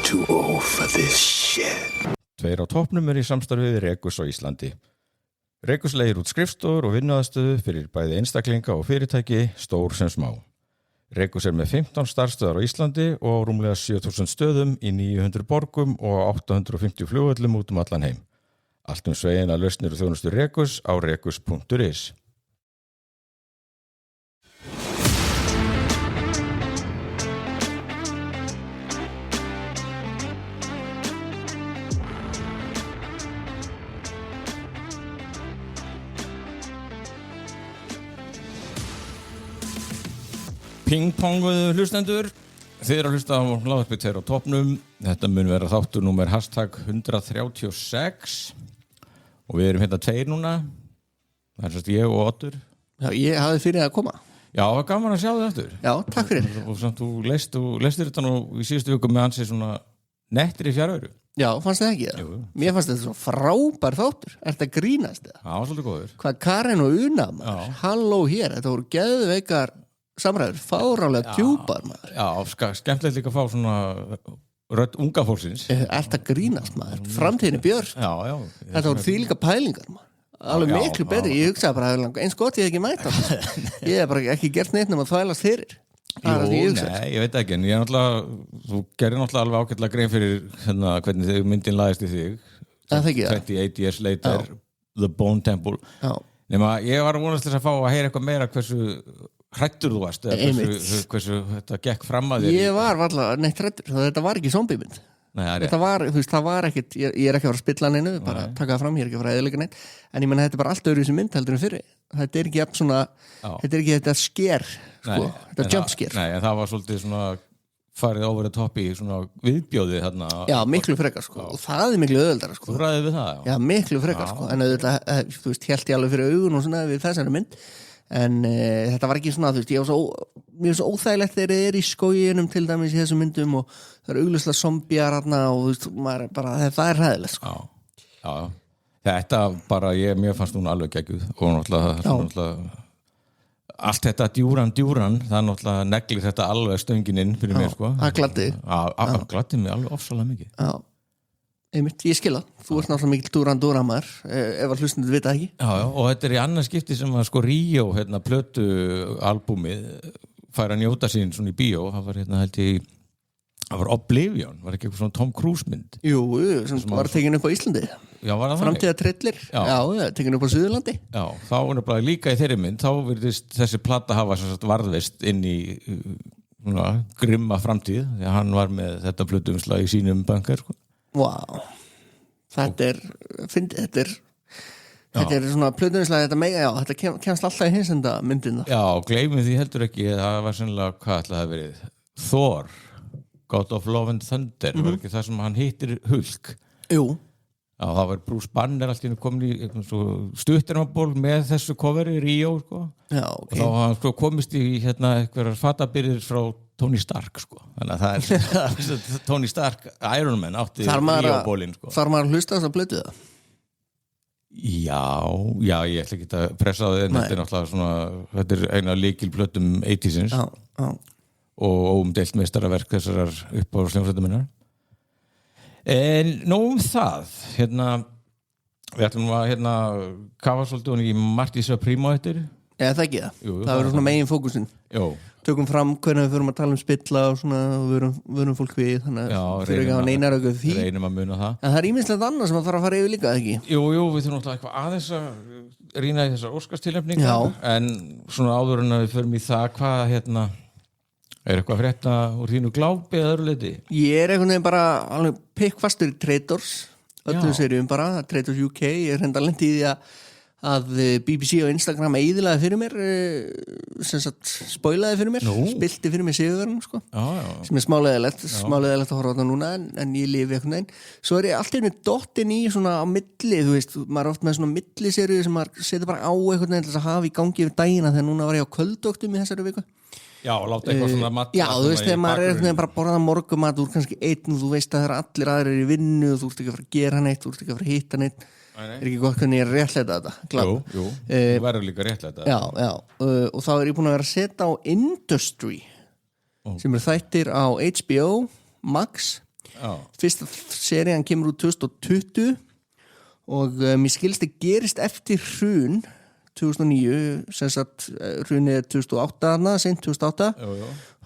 too old for this shit. Tveir á toppnum í samstarfi við Rekus á Íslandi. Rekus leigir út skrifstofur og vinnuaðstöðu fyrir bæði einstaklinga og fyrirtæki, stór sem smá. Rekus með 15 starfstöðar á Íslandi og rúmlega 7000 stöðum í 900 borgum og 850 flugvöllum út allan heim. Allt sveigina lausnir og þjónustu Rekus á rekus.is. Ping-ponguðu hlustendur, þið að hlusta á hlaðvarpið þeirra á toppnum. Þetta mun vera þáttur númer #136 og við erum hérna tveir núna. Það sérst ég og Oddur. Já, ég hafði fyrir að koma. Já, það var gaman að sjá þig aftur. Já, takk fyrir. Og samt þú leistir þetta nú í síðustu viku með hansi svona nettir í fjarveru. Já, fannst það ekki það? Jú. Mér fannst þetta svo frábær þáttur. Er þetta grínast það? Það var svolítið góður. Hvað Karen og Una, maður. Halló hér, þetta voru geðveikar samræður, fárálega djúpar, maður. Já, skemmtilegt líka að fá svona rödd unga fólksins. Er þetta grínast, maður? Framtíðin björn. Já. Þetta voru því líka pælingar, maður. Alveg miklu betri. Ég hugsaði bara eins gott ég ekki mæta. Ég hef bara ekki gert neitt nema að þvælast fyrir. Ég veit ekki, en þú gerir náttúrulega alveg ágætlega grein fyrir hvernig myndin lagðist í þig. 28 years later, The Bone Temple. Nema, ég var vonast þess að fá að heyra eitthvað meira hversu hrættur þú varst, eða hversu þetta gekk fram að þér. Ég var varla neitt hrættur, þetta var ekki zombiemynd. Þetta var, það var ekkit, ég er ekki að fara að spilla neinu, bara taka það fram, ég er ekki að fara að eðilega neitt, en ég menna þetta er bara allt öðru sem mynd heldur en fyrir. Þetta er ekki jafn svona, þetta er ekki þetta sker, sko, þetta jump sker. Nei, en það var svolítið svona farið over the top í svona viðbjóði þarna. Já, miklu frekar, sko, og það er miklu auðveldara, sko. Þú ræðið við það, já, miklu frekar, sko, en auðvitað, þú veist, hélt ég alveg fyrir augun og svona við þessari mynd. En þetta var ekki svona, þú veist, mér var svo óþægilegt þegar þið í skóginum til dæmis í þessum myndum og það eru augljóslega zombjar þarna og þú veist, maður bara, það er hræðilegt, sko. Já, þetta bara, mér fannst hún alveg geggjuð og náttúrulega allt þetta djúran, það náttúrulega neglir þetta alveg stöngin inn fyrir mér, sko. Það gladdi. Það gladdi mig alveg ofsalega mikið. Já. Einmitt, ég skil það. Þú ert náttúrulega mikill Dúran maður, ef að hlustundur vita ekki. Já, og þetta er í annað skipti sem að sko Ríó, plötu albúmið fær að njóta sín svona í bíó. Það var það var Oblivion, var ekki eitthvað svona Tom Cruise mynd. Jú, sem var tekin upp á Íslandi. Já, var það Framtíðartryllir. Já, tekin upp á Suðurlandi. Já, þá var það bara líka í þeirri mynd, þá virðist þessi plata hafa varðveist inn í svona grimma framtíð, því að hann var með þetta plötuumslag í sínum bankar, sko. Wow. Þetta er svona plötunislega þetta kemst alltaf í hinsenda myndina. Já, gleymum því heldur ekki það var sennilega, hvað ætlaði að verið Thor, God of Love and Thunder, var ekki það sem hann hittir Hulk. Jú. Já, það var Bruce Banner allt í hennu komin í stuttermaból með þessu coveri Ríó, sko. Já, ok. Og þá hann sko komist í einhverjar fatabyrðir frá Tony Stark, sko. Þannig að það er Tony Stark, Iron Man átti Ríó-bólinn, sko. Þarf maður að hlusta þess að blötu það? Já, ég ætla ekki að pressa það, en þetta er náttúrulega svona, þetta er eina lykilplötum 80s og deilt meistaraverk þessarar uppáhaldshljómsveitar minnar. En nú það, við ætlum að kafa svolítið í Marty Supremo eftir. Eða það ekki það? Jú, það verður svona megin fókusin. Jú. Tökum fram hvernig við förum að tala spilla og svona, og vörum fólk við, þannig að fyrir ekki að hafa neinar auðvitað því. Reynum að muna það. En það er ýmislegt annað sem að fara að fara yfir líka, ekki? Jú, við þurfum alltaf eitthvað aðeins að rýna í þessar Óskarstilnefningar, en svona áður en að við förum í það, hvað er eitthvað frétta úr þínu glápi eða öðru leyti? Ég er einhvern veginn bara alveg pikkfastur í Traitors, öllum seríum bara, Traitors UK, ég er hreinda lent í því að BBC og Instagram eyðilaði fyrir mér, sem sagt spoilaði fyrir mér, spilti fyrir mér sigurinn, sko, sem er smáleðilegt að horfa á þetta núna, en ég lifi einhvern veginn. Svo er ég alltaf með dottin í svona á milli, þú veist, maður er oft með svona milliseríu sem maður setur bara á einhvern veginn til að hafa í gangi yfir dagina, þegar núna var ég á Kvöldóttum í þessari viku. Já, láta eitthvað svona mat. Já, þú veist, þegar maður er bara að borða morgumat, þú er kannski einn, þú veist að það er allir aðrir í vinnu, þú ert ekki að fara að gera neitt, þú ert ekki að fara að hitta neitt. Er ekki gott hvernig ég er réttleita þetta? Jú, þú verður líka réttleita. Já, og þá er ég búin að vera að setja á Industry, sem eru þættir á HBO Max, Fyrsta serían kemur út 2020 og mér skilst að gerist eftir hrun 2009, sem sagt hrunið 2008 hana, sent 2008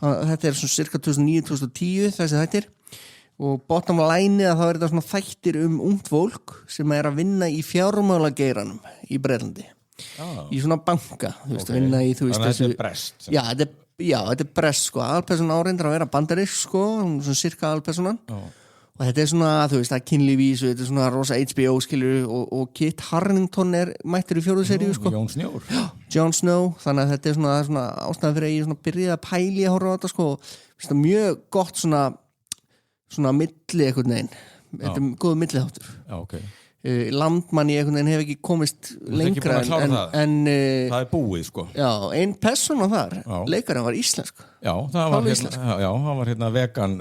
þetta svona cirka 2009-2010 þessi þættir og bottom line að þá þetta svona þættir ungt fólk sem að vinna í fjármálageiranum í Bretlandi í svona banka, þú veist, vinna í þannig að þetta er brest þetta er brest, sko, aðalpersonan áreindar að vera bandarisk, sko, svona cirka aðalpersonan og þetta er svona, þú veist, það er kynlífís og þetta er svona rosa HBO skilur og Kit Harington mættur í 4. seríu, sko Jon Snow, þannig að þetta er svona ástæðan fyrir að ég svona byrjaði að pæli að horfa á þetta, sko, mjög gott svona milli einhvern veginn, þetta er góð milliháttur okay. Landmann í einhvern veginn hefur ekki komist lengra en það er búið, sko ein persóna þar, leikarinn var íslensk það var hérna vegan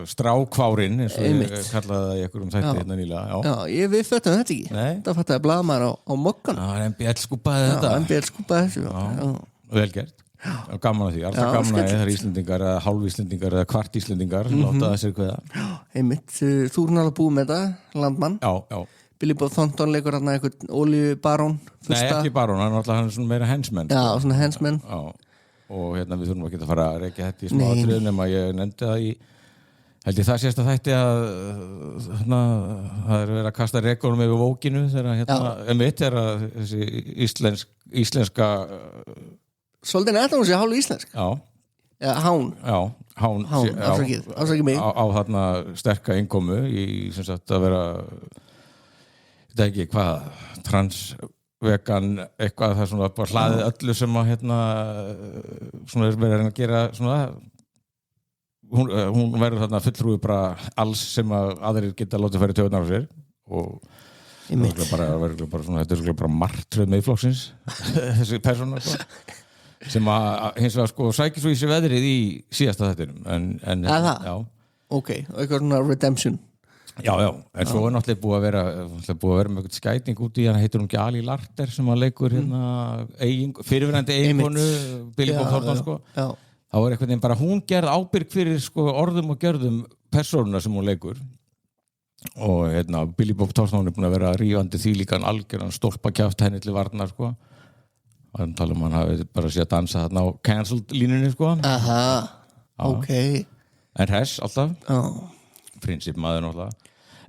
strákvárin eins og ég kallaði það í einhverjum þætti hérna nýlega við föttum þetta ekki það fattaði blaðmaður á mokkan MBL skúpaði þetta MBL skúpaði þessu vel gert og gaman að því, alltaf gaman að það er Íslendingar eða hálfíslendingar eða kvart Íslendingar láta það sér hvaða einmitt, þú erum alveg búið með þetta, Landmann Billy Bob Thornton leikur hérna einhvern olíubarón nei, ekki barón, hann er svona meira hensmenn svona hensmenn og hérna við þurfum ekki að fara að reykja þetta í smá atriðum nema ég nefndi það í held ég það sést að þætti að það er verið að kasta rekunum yfir vókinu þegar þessi íslenska svolítið nætt hún sé hálf íslensk hán afsakið mig á þarna sterka innkomu í sem sagt að vera þetta ekki hvað transvegan eitthvað það svona bara hlaðið öllu sem að svona er verið að gera svona hún verður þarna fulltrúi bara alls sem að aðrir geta látið færi tjóðnar á sér og verður bara svona þetta er bara martröð meðflokksins þessi persóna sem að hins vegar sko sækir svo í sig veðrið í síðasta þættinum en ok, eitthvað svona redemption en svo er náttúrulega búið að vera með eitthvað skæting út í hann heitir hún ekki Ali Larter sem að leikur hérna fyrirverandi eiginkonu Billy Bob Thornton sko þá er eitthvað bara hún gerð ábyrg fyrir sko orðum og gjörðum persónuna sem hún leikur og hérna Billy Bob Thornton er búin að vera rífandi þvílíkan algjöran stólpakjaft henni til varnar sko hann tala hann hafi bara séð að dansa þarna á cancelled línunni sko ok en hress alltaf prinsip maður náttúrulega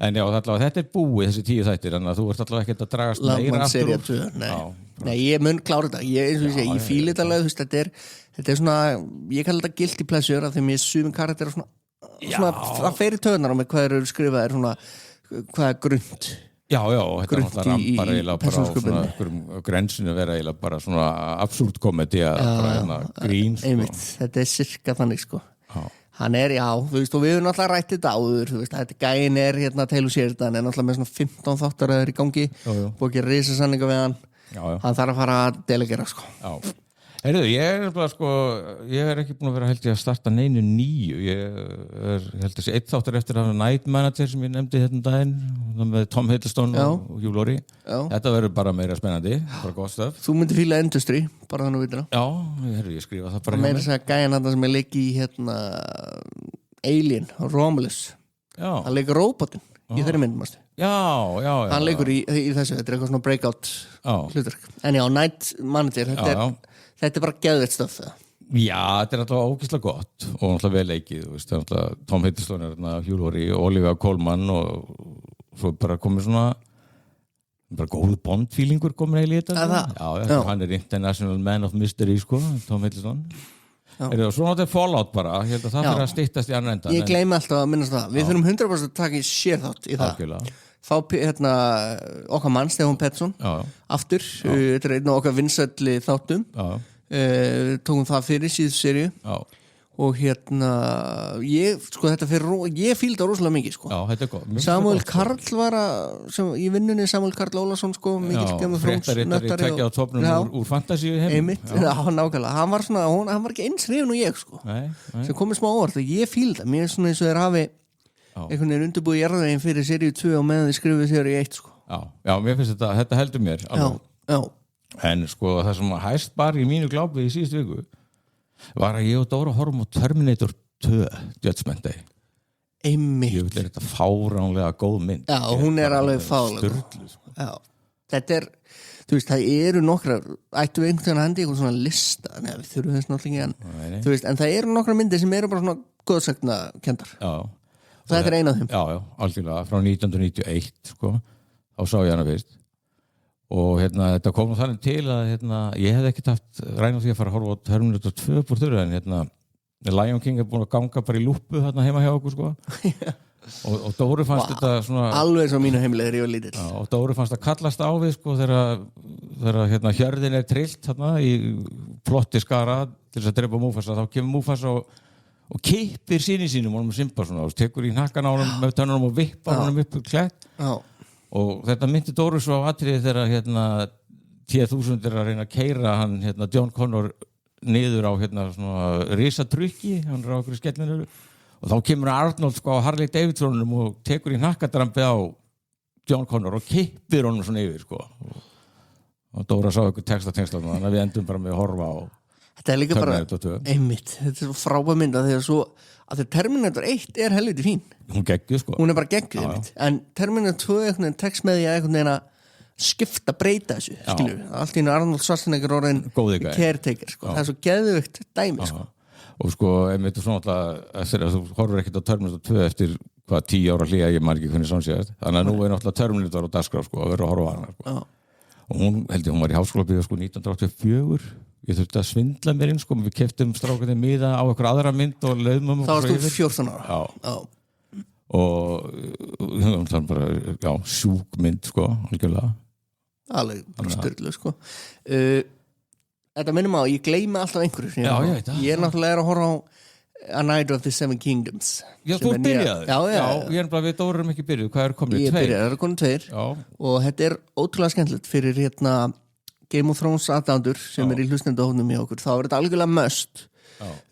en já þetta er búið þessi 10 þættir þannig að þú ert alltaf ekkert að dragast meira aftur nei ég mun klára þetta ég fíl þetta alveg þetta er svona ég kallar þetta guilty pleasure af því mér sumum karakter svona það fer í töðunar á mig hvað eru skrifaðir svona hvað er grund þetta er náttúrulega rampar eiginlega bara á svona grensinu vera eiginlega bara svona absúrt komedi bara grín sko. þetta er cirka þannig sko hann er, þú veist, og við höfum náttúrulega rætt þetta áður, þú veist, þetta gæin er hérna Taylor Sheridan, er náttúrulega með svona 15 þáttar í gangi, búið ekki risasanninga við hann, hann þarf að fara að delegera, sko. Heyrðu, ég er ekki búin að vera held ég að starta neinu nýju, ég held þessi einn þáttar eftir að hafa Night Manager sem ég nefndi hérna daginn, með Tom Hiddleston og Hugh Laurie, þetta verður bara meira spennandi, bara gott stöf. Þú myndir fíla Industry, bara þannig að vita Já, ég skrifa það bara. Meira þess að gæjan þetta sem er leik í hérna Alien, Romulus, hann leikur robotin í þeirri myndum, mástu. Já. Hann leikur í þessu, þetta er eitthvað svona breakout hlutverk. En já, Night Manager, þetta er bara geðveitt stöf það. Já, þetta er alltaf ógeðslega gott og alltaf vel leikið, þú veist, alltaf Tom Hiddleston er þarna, Hugh Laurie og Olivia Colman og svo bara komið svona bara góð Bond-feelingur komin eiginlega í þetta. Já, hann er International Man of Mystery, sko, Tom Hiddleston. Svo náttúrulega Fallout bara, ég held að það fyrir að styttast í annan endan. Ég gleymi alltaf að minnast það. Við þurfum 100% að taka í sérþátt í það. Algjörlega. Fá okkar mann, Stefán Pettersson aftur, þetta er einn af okkar vinsælli þáttum tókum það fyrir síðustu seríu og ég fíl þetta rosalega mikið sko. Þetta er góð. Samuel Karl var í vinnunni Samuel Karl Ólason sko, mikill Game of Thrones nöttari tekja á topnum úr fantasíu heim nákvæmlega, hann var ekki eins hrifinn og ég sko. Sem komið smá óvart og ég fíl þetta, mér er svona eins og þeir hafi einhvern veginn undirbúið jarðveginn fyrir seríu 2 og meðan þið skrifuð seríu 1 sko. Já, mér finnst þetta heldur mér en sko það sem hæst bara í mínu glápi í síðustu viku var að ég og Dóra horfum á Terminator 2 Judgment Day einmitt. Ég vil þetta fáránlega góð mynd. Já, hún alveg fáránlega. Sturlu, sko. Já, þetta þú veist, það eru nokkra, ættu við einhvern veginn að hendi eitthvað svona lista, nei, við þurfum þess náttúrulega ekki Nei. þú veist, en það eru nokkra myndir sem eru bara svona góðsagna kendar. Já. Það er ein af þeim. Já, algjörlega, frá 1991, sko, þá sá ég hana fyrst. Og þetta kom þannig til að ég hefði ekkert haft ræn á því að fara að horfa á Terminator 2 búr þurru en Lion King búin að ganga bara í lúppu heima hjá okkur sko og Dóri fannst þetta svona alveg svo mínu heimilið þegar ég var lítill. Og Dóri fannst að kallast á við sko þegar hjörðin trillt í plotti skara til þess að drepa Mufasa, þá kemur Mufasa og kippir síni sínum honum Simba svona og tekur í hnakkan á honum með tönnunum og vippar honum upp klætt. Já. Og þetta myndi Dóri svo á atriði þegar 10.000 að reyna að keyra hann John Connor niður á svona risatrykki, hann á okkur skellinu og þá kemur Arnold sko á Harley Davidsonum og tekur í hnakkadrampi á John Connor og kippir honum svona yfir sko og Dóra sá ykkur textatengsla þannig að við endum bara með að horfa á þetta líka Terminator 2. Einmitt, þetta svo frábær mynd að þegar Terminator 1 helviti fín. Hún geggjuð sko. Hún bara geggjuð einmitt, en Terminator 2 tekst með því að einhvern veginn að skipta breyta þessu, skilur við. Allt í einu Arnold Schwarzenegger orðin caretaker sko. Það svo geðveikt dæmi sko. Og sko, einmitt svona alltaf þú horfir ekkert á Terminator 2 eftir 10 ára hlýja, ég man ekki hvernig svona séð. Þannig að nú náttúrulega Terminator á dagskrá sko, að vera að horfa á hana sko. Og hún var í háskólabíó sko 1984. Ég þurfti að svindla mér inn sko, við keyptum strákarnir miða á einhver aðra mynd og leiðum þá varst þú 14 ára. Já. Og það bara sjúk mynd sko, algjörlega. Alveg bara styrlu sko. Þetta minnum á, ég gleymi alltaf einhverju. Já, ég veit það. Ég náttúrulega að horfa á A Night of the Seven Kingdoms. Já, þú byrjaði? Já, ég bara við Dórum ekki byrjuð. Hvað er komið? Ég byrjaði, það er komið 2. Já. Og þetta er ótrúlega skemmtilegt fyrir Game of Thrones aðdándur sem í hlustendahóknum í okkur. Þá er þetta algjörlega must.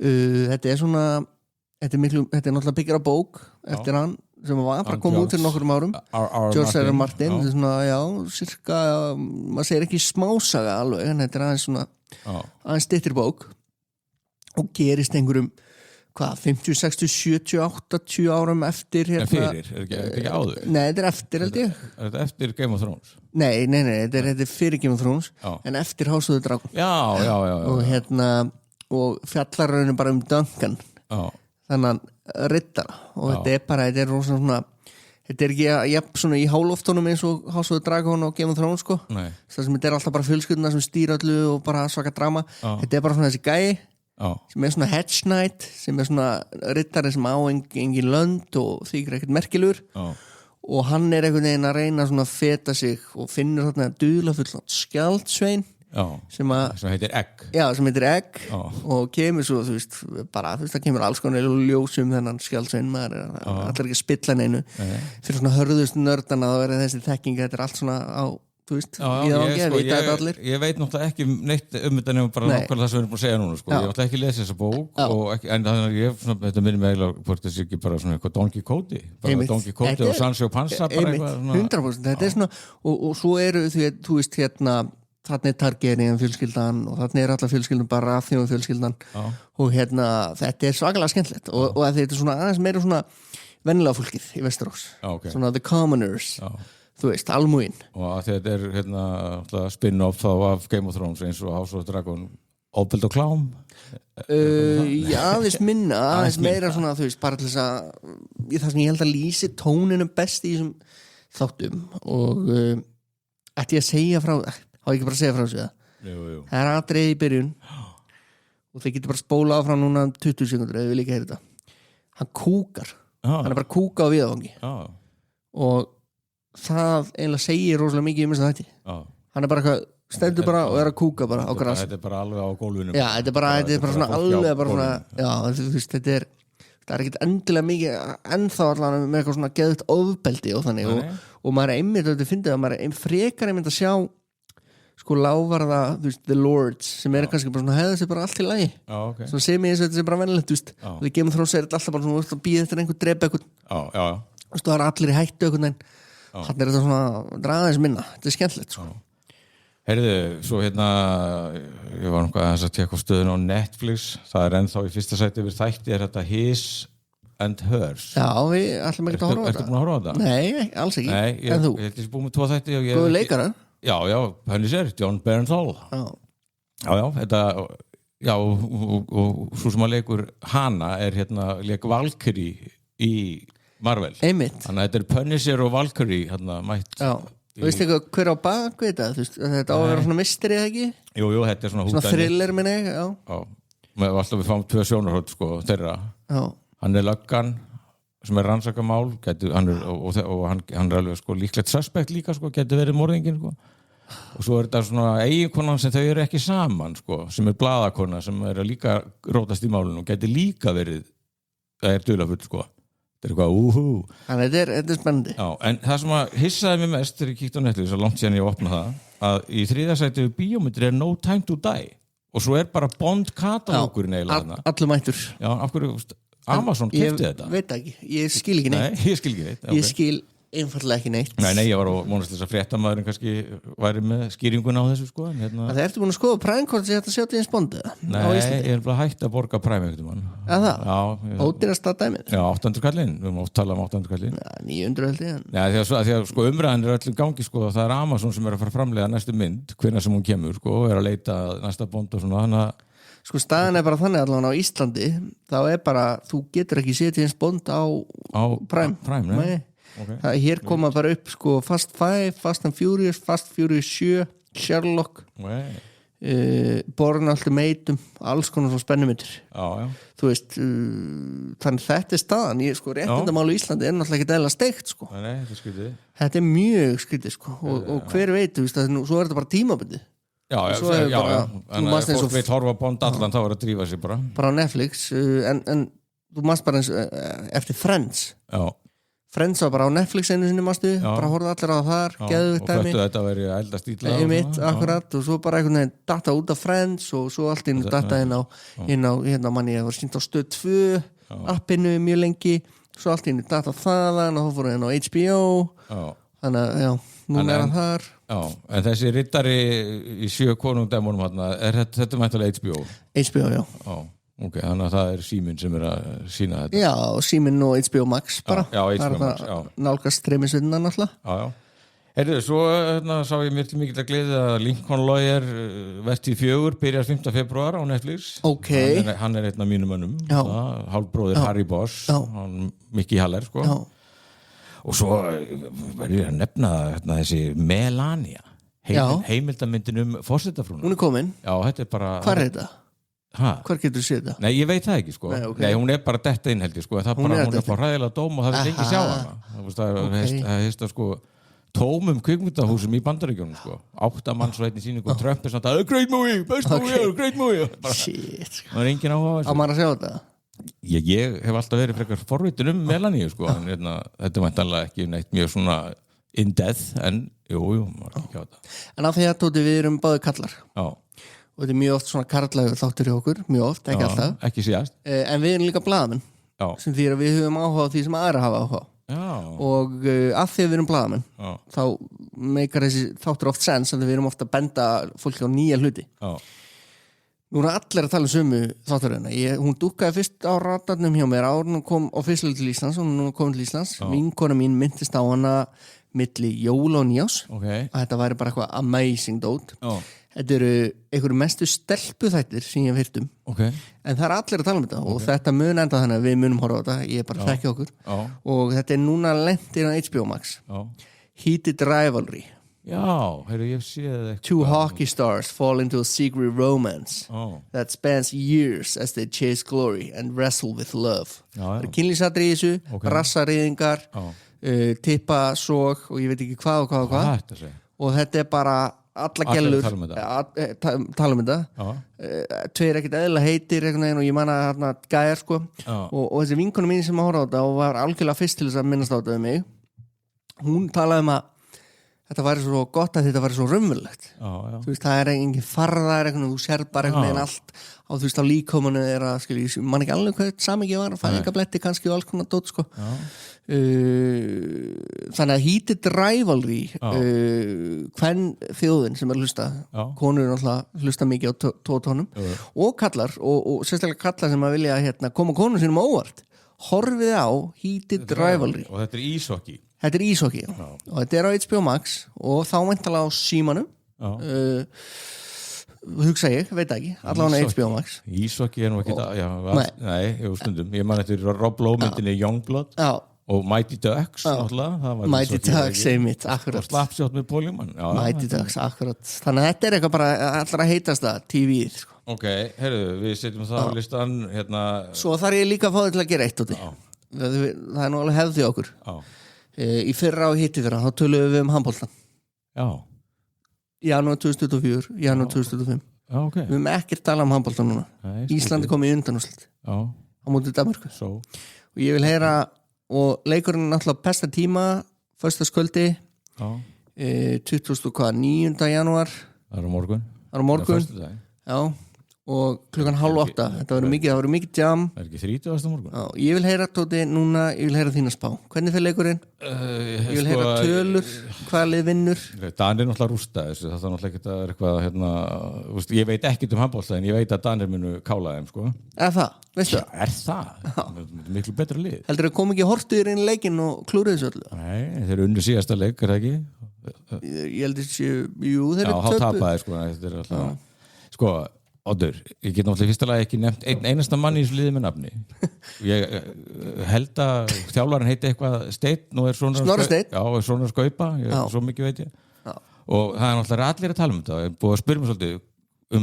Þetta er svona þetta er náttúrulega byggir á bók eftir hann sem var bara komið út fyrir nokkrum árum. George R. Martin. Þetta er svona, cirka, maður segir ekki smásaga alveg, en þetta er aðeins svona aðeins styttri bók og gerist einhverjum 50, 60, 70, 80 árum eftir fyrir, er ekki áður? Nei, þetta er eftir held ég. Er þetta eftir Game of Thrones? Nei, þetta er fyrir Game of Thrones en eftir House of the Dragon. Já. Og fjallarraunum bara Duncan þannig riddara og þetta er rosa svona þetta er ekki svona í háloftunum eins og House of the Dragon og Game of Thrones sko. Það sem þetta er alltaf bara fjölskylduna sem stýra öllu og bara svaka drama. Þetta er bara svona þessi gæi sem er svona hedge knight sem er svona riddari sem á engin lönd og þykir ekkert merkilegur og hann er einhvern veginn að reyna svona að feta sig og finnur þarna dularfullan skjaldsvein sem heitir Egg sem heitir Egg og kemur svo það kemur alls konar ljósum þennan skjaldsvein maður allar ekki að spilla neinu fyrir svona hörðust nördana að vera þessi þekking þetta er allt svona á ég veit náttúrulega ekki neitt þetta nefnum bara nákvæmlega það sem við erum búin að segja núna sko. Ég ætla ekki að lesa þessa bók en þetta minnir mig eiginlega hvort þessi ekki bara svona eitthvað Don Quixote og Sancho Panza 100% þetta er svona og svo eru þú veist þarna er Targaryen fjölskyldan og þarna er alla fjölskyldan bara Baratheon fjölskyldan og þetta er svakalega skemmtilegt og þetta er svona aðeins meira svona vennilega fólkið í Westeros svona the commoners þú veist, almúin og þetta er spin-off þá af Game of Thrones eins og House of the Dragon Ofbeld og klám aðeins minna aðeins meira svona, þú veist, bara til þess að það sem ég held að lýsi tóninu best í þessum þáttum og ætti ég að segja frá þá ekki bara að segja frá þessu það er aðdreið í byrjun og þeir getur bara spóla á frá núna 20 sekundur eða við líka heyra þetta hann kúkar, hann er bara kúka á viðfangi og það eiginlega segir rosalega mikið þess að þetta hann er bara eitthvað, stendur bara og er að kúka bara á gras þetta er bara alveg á gólfinu þetta er bara svona alveg bara svona, þú veist, þetta er ekkert endilega mikið ennþá allan með eitthvað svona geðut ofbeldi og þannig og maður er einmitt að finna að maður er frekar einmitt að sjá sko lávarða, þú veist, the lords sem er kannski bara svona hefða sér bara allt í lagi svona sem ég eins og þetta sé bara venilegt, þú veist og því Game of Thrones er þetta alltaf bara svona að býða eftir einhver drepa eitthvað þú veist, það er allir í hættu eitthvað þannig er þetta svona draðins minna þetta er skemmtilegt sko. Heyrðu, svo ég var að tekka á stöðun á Netflix það er ennþá í fyrsta sæti yfir þætti er þetta His and Hers. Já, við ætlum ekki að horfa á Ertu búin að horfa á þetta? Nei, alls ekki. Nei, En þú? ég búin með 2 þætti og ég Góðu leikara? Já, Punisher, John Bernthal. Já, þetta já, og svo sem að leikur hana leik Valkyrie í Marvel. Einmitt. Þannig að þetta Punisher og Valkyrie mætt. Já. Veistu eitthvað hver á bak við þetta? Þú veist, þetta á að vera svona mystery eða ekki? Jú, þetta svona húdæmi. Svona thriller minni, já. Já, við fáum 2 sjónarhótt sko, þeirra. Já. Hann löggan sem rannsakamál, og hann alveg sko líklegt suspect líka sko, getur verið morðinginn sko. Og svo þetta svona eiginkonan sem þau eru ekki saman sko, sem blaðakona sem líka rótast í málinu og getur líka verið, það dularfull sko. Þetta eitthvað, Þannig að þetta spennandi. Já, en það sem að hissaði mig mest þegar ég kíkti á Netflix, svo langt síðan ég opna það, að í 3. sæti við bíómyndir No Time to Die og svo bara Bond-katalókurinn eiginlega. Allur mættur. Já, af hverju, Amazon keypti þetta? Ég veit ekki, ég skil ekki neitt. Nei, ég skil ekki neitt. Ég skil einfaldlega ekki neitt. Nei, ég var að vonast þess að fréttamaðurinn kannski væri með skýringuna á þessu sko. Það ertu búin að skoða Prime hvort þið þetta sjá til eins Bondið? Nei, ég bara hægt að borga Prime einhvern mann. Það? Já. Ódýrast að dæmið? Já, 800 kallinn, við mátt tala 800 kallinn. Já, 900 held ég. Já, því að sko umræðan öllum gangi sko, það Amazon sem að fara framleiða næstu mynd, hvenær sem hún kemur sko, og að leita næsta Bond og svona, þannig að sko staðan bara þannig allavega á Íslandi þá bara, þú getur ekki séð til eins Bond á Prime. Nei. Okay. Hér koma bara upp sko Fast 5, Fast and Furious, Fast Furious 7, Sherlock, Bourne Ultimatum, alls konar svona spennumyndir. Þú veist, þannig þetta staðan. Sko réttindamál í Íslandi náttúrulega ekki eðla steikt sko. Nei, þetta skrítið. Þetta mjög skrítið sko og hver veit, þú veist, svo þetta bara tímabundið. Já, en ef fólk veit horfa Bond allan þá að drífa sig bara á Netflix, en þú mást bara eftir Friends. Já. Friends var bara á Netflix einu sinni mástu, bara horfði allir á það þar, geðveikt dæmi. Og þetta veri elda stíla. Einmitt, akkurat, og svo bara einhvern veginn data út af Friends og svo allt inn data inn á manni, það var sýnt á Stöð 2 appinu mjög lengi, svo allt inn data þaðan og þá fór það inn á HBO. Þannig að, já, núna hann þar. Já, en þessi rittari í 7 konungdæmunum þetta mæntalega HBO? HBO, já. Ok, þannig að það Síminn sem að sína þetta. Já, Síminn og HBO Max bara. Já, HBO Max, já. Nálgast streymisvinna náttúrulega. Já. Heyrðu, svo sá ég mér til mikil að gleði að Lincoln Lawyer verti 4, byrjar 5. febrúar á Netflix. Ok. Hann einn af mínum mönnum. Hálfbróðir Harry Boss, hann Mickey Haller, sko. Já. Og svo verður ég að nefna þessi Melania. Heimildamyndin forsetafrúna. Hún komin. Já, þetta bara... Hvar þetta? Hvar getur þú séð það? Nei, ég veit það ekki sko. Nei, hún bara detta inn held ég sko. Hún er bara ræðilega dóm og það vil ekki sjá hana. Það heist að sko tómum kvikmyndahúsum í Bandaríkjunum sko. 8 manns og einni sýningu og Trump svona great movie, best movie, great movie. Shit. Það engin áhuga. Á maður að sjá þetta? Ég hef alltaf verið frekar forvitin Melanie sko. En þetta væntanlega ekki neitt mjög svona in depth en jú, maður ekki á þetta. En af því að Tóti við erum báðir kallar. Já. Og þetta mjög oft svona karlægur þáttur í okkur, mjög oft, ekki alltaf. Ekki síðast. En við erum líka blaðamenn, sem því að við höfum áhuga á því sem aðra hafa áhuga. Og af því að við erum blaðamenn, þá meikar þessi þáttur oft sens að við erum ofta að benda fólki á nýja hluti. Nú er allir að tala sömu þátturina. Hún dúkkaði fyrst á radarnum hjá mér áður hún kom officially til Íslands og hún kom til Íslands. Vinkona mín myndist á hana milli jóla og nýjás. Að þetta væri bara eitthvað amazing dót. Þetta eru einhverju mestu stelpuþættir sem ég hef heyrt en það allir að tala um þetta og þetta mun enda þannig að við munum horfa á þetta, ég bara þekki okkur og þetta er núna lent inn á HBO Max. Heated Rivalry. Já, heyrðu, ég sé það. 2 hockey stars fall into a secret romance that spans years as they chase glory and wrestle with love. Það eru kynlýsatri í þessu, rassariðingar, tippasog og ég veit ekki hvað og þetta er bara alla gellur tala um þetta 2 ekkert eðla heitir og ég manna hérna gæjar sko og þessi vinkonu mín sem að horfa á þetta og var algjörlega fyrst til þess að minnast á þetta um mig hún talaði um að þetta væri svo gott að þetta væri svo raunverulegt þú veist það engin farðar þú sér bara einhvern veginn allt á þú veist á líkomanu mann ekki alveg hvað samingi var fæðingabletti kannski og alls konar dót sko þannig að Heated Rivalry hvern þjóðin sem hlusta konur náttúrulega hlusta mikið á tótónum og kallar og sérstaklega kallar sem að vilja koma konur sínum óvart horfið á Heated Rivalry. Og þetta íshockey. Þetta íshockey og þetta á HBO Max og þá væntanlega á símanum. Hugsa ég, veit ekki, allavega HBO Max. Íshockey nú ekki það, nei, stundum. Ég man eftir Rob Lowe myndinni Youngblood. Já. Og Mighty Ducks náttúrulega Mighty Ducks, einmitt, akkurat og Slapshot með Paul Newman Mighty Ducks, akkurat þannig að þetta eitthvað bara allra heitasta TV-ið sko. Ok, heyrðu, við setjum það á listan hérna. Svo þarf ég líka að fá þig til að gera eitt úti það nú alveg hefði okkur í fyrra og hitti fyrra þá töluðum við handboltan janúar 2024, janúar 2025 okay. Við höfum ekkert talað handboltan núna Íslandi kom í undanúrslit á móti Danmörku og ég vil heyra og leikurinn er náttúrulega besta tíma föstudagskvöldi 29. janúar Það er á morgun Já, og klukkan 7:30 þetta verður mikið jam Það er ekki 30. morgun Já, ég vil heyra Tóti núna, ég vil heyra þína spá Hvernig fyrir leikurinn? Ég vil heyra tölur, hvaða lið vinnur Danir náttúrulega rústa þessu það er náttúrulega ekki að eitthvað hérna, ég veit ekkert handbolta en ég veit að Danir munu kála þeim sko. Það, veistu það? Er það? Miklu betra lið Heldur þau kom ekki hortuður inn leikinn og klúrið þessu öllu? Nei, þeir eru undir síðasta leik, er það ekki? Ég held þessi, jú, þeir eru töpu Já, þá tapaði sko, þetta er alltaf Sko Oddur, ég get náttúrulega fyrsta lagi ekki nefnt einasta mann í þessu liði með nafni ég held að þjálfarinn heiti eitthvað Steinn og Snorri Steinn Já, er svona skaupa, svo mikið veit ég og það er náttúrulega allir að tala þetta ég er búið að spyrja mig svolítið